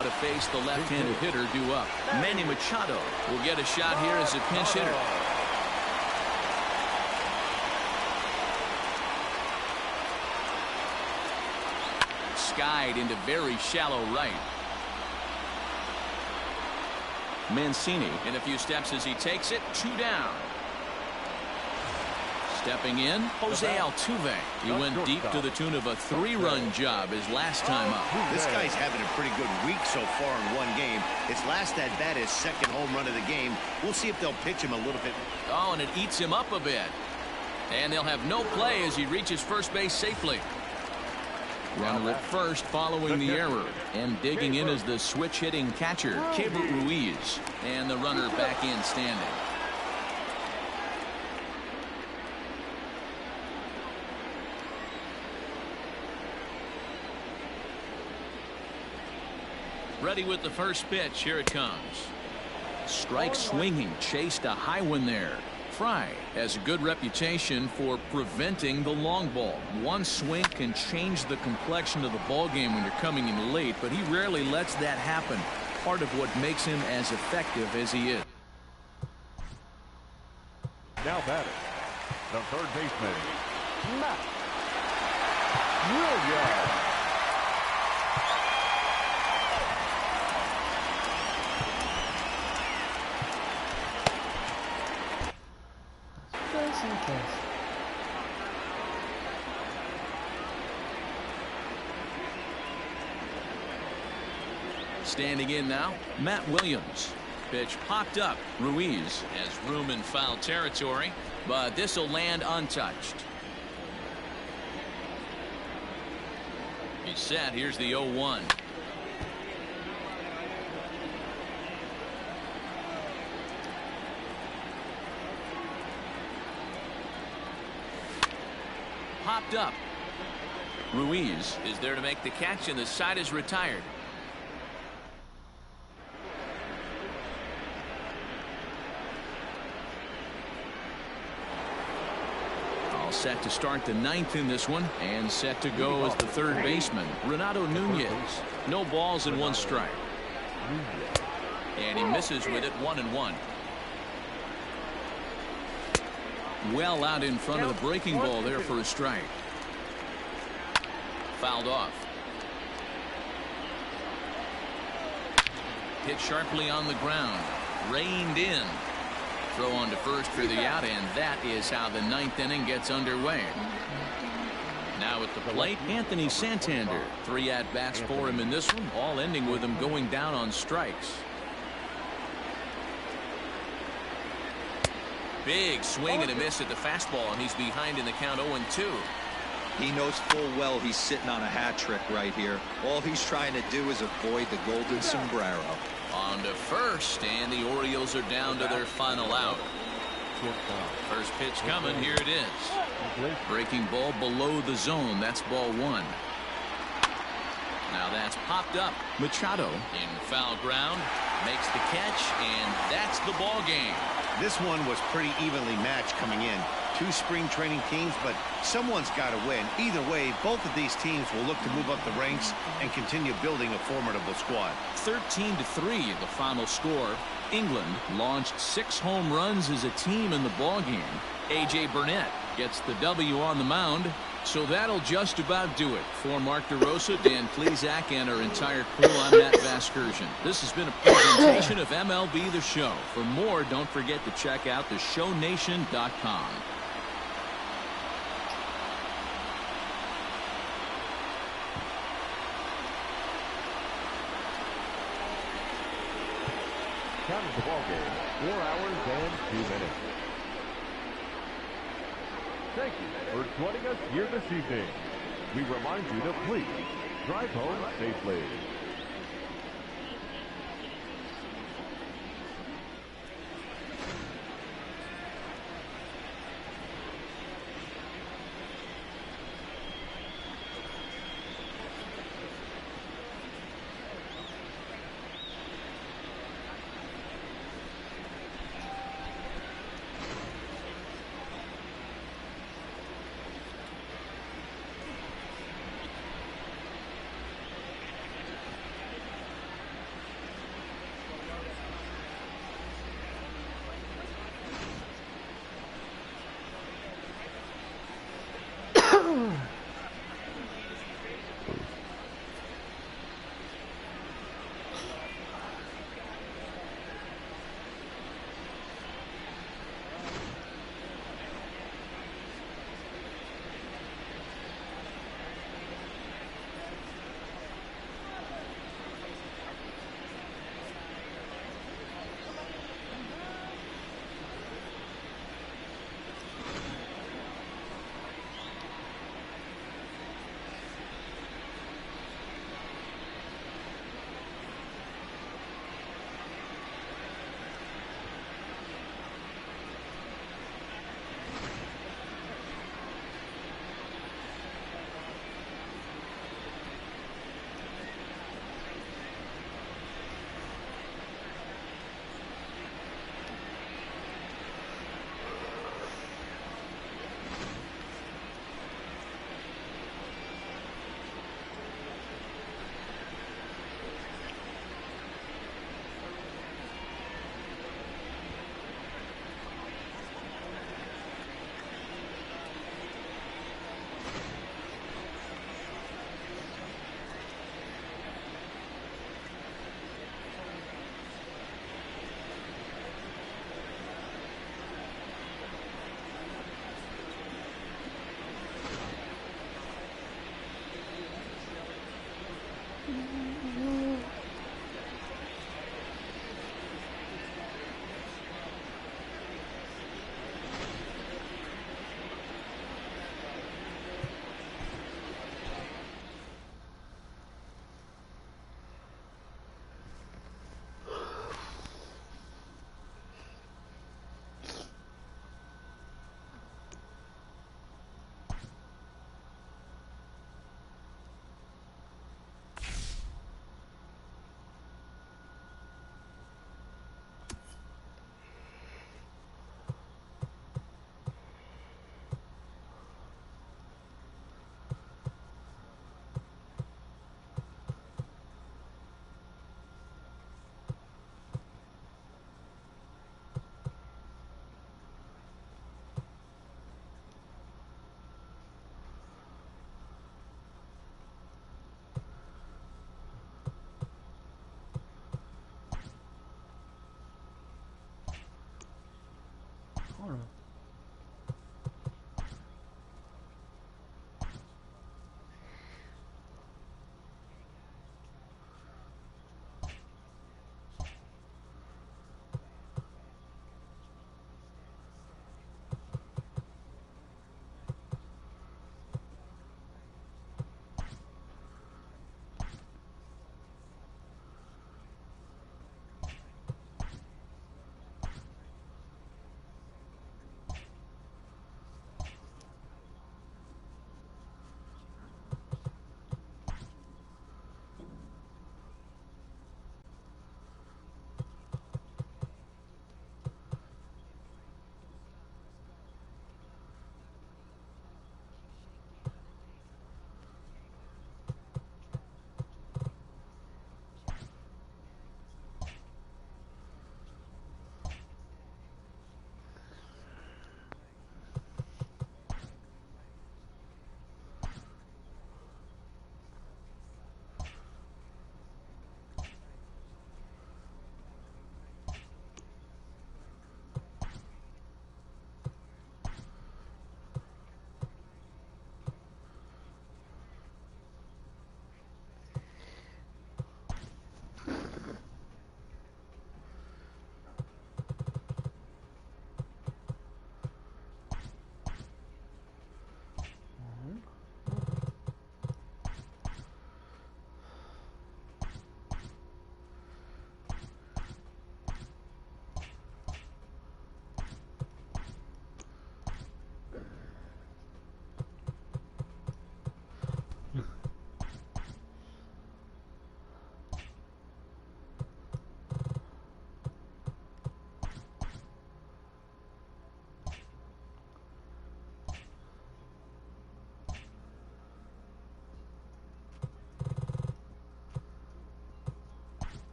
To face the left-handed hitter due up. Manny Machado will get a shot here as a pinch hitter. Skied into very shallow right. Mancini in a few steps as he takes it. 2 down. Stepping in, Jose Altuve. He went deep to the tune of a 3-run job his last time up. This guy's having a pretty good week so far in one game. His last at bat, his 2nd home run of the game. We'll see if they'll pitch him a little bit. Oh, and it eats him up a bit. And they'll have no play as he reaches first base safely. Runner at first following the error. And digging in is the switch-hitting catcher, Keibert Ruiz. And the runner back in standing. Ready with the first pitch. Here it comes. Strike swinging. Chased a high one there. Fry has a good reputation for preventing the long ball. One swing can change the complexion of the ball game when you're coming in late, but he rarely lets that happen. Part of what makes him as effective as he is. Now batting, the 3rd baseman, Matt Williams. Standing in now, Matt Williams. Pitch popped up. Ruiz has room in foul territory, but this will land untouched. He's set. Here's the 0-1. Popped up. Ruiz is there to make the catch, and the side is retired. All set to start the 9th in this one, and set to go as the 3rd baseman, Renato Nunez. No balls and 1 strike. And he misses with it. 1-1. Well out in front of the breaking ball there for a strike. Fouled off. Hit sharply on the ground. Reined in. Throw on to first for the out, and that is how the 9th inning gets underway. Now at the plate, Anthony Santander. 3 at-bats for him in this one, all ending with him going down on strikes. Big swing and a miss at the fastball, and he's behind in the count 0-2. He knows full well he's sitting on a hat trick right here. All he's trying to do is avoid the golden sombrero. On to first, and the Orioles are down to their final out. First pitch coming. Here it is. Breaking ball below the zone. That's ball 1. Now that's popped up. Machado in foul ground, makes the catch, and that's the ball game. This one was pretty evenly matched coming in. Two spring training teams, but someone's got to win. Either way, both of these teams will look to move up the ranks and continue building a formidable squad. 13-3 the final score. England launched 6 home runs as a team in the ballgame. A.J. Burnett gets the W on the mound. So that'll just about do it. For Mark DeRosa, Dan Plesac, and our entire crew, I'm Matt Vasgersian. This has been a presentation of MLB The Show. For more, don't forget to check out theshownation.com. Time of the ball game, 4 hours and 2 minutes. Thank you for joining us here this evening. We remind you to please drive home safely.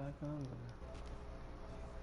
back on there.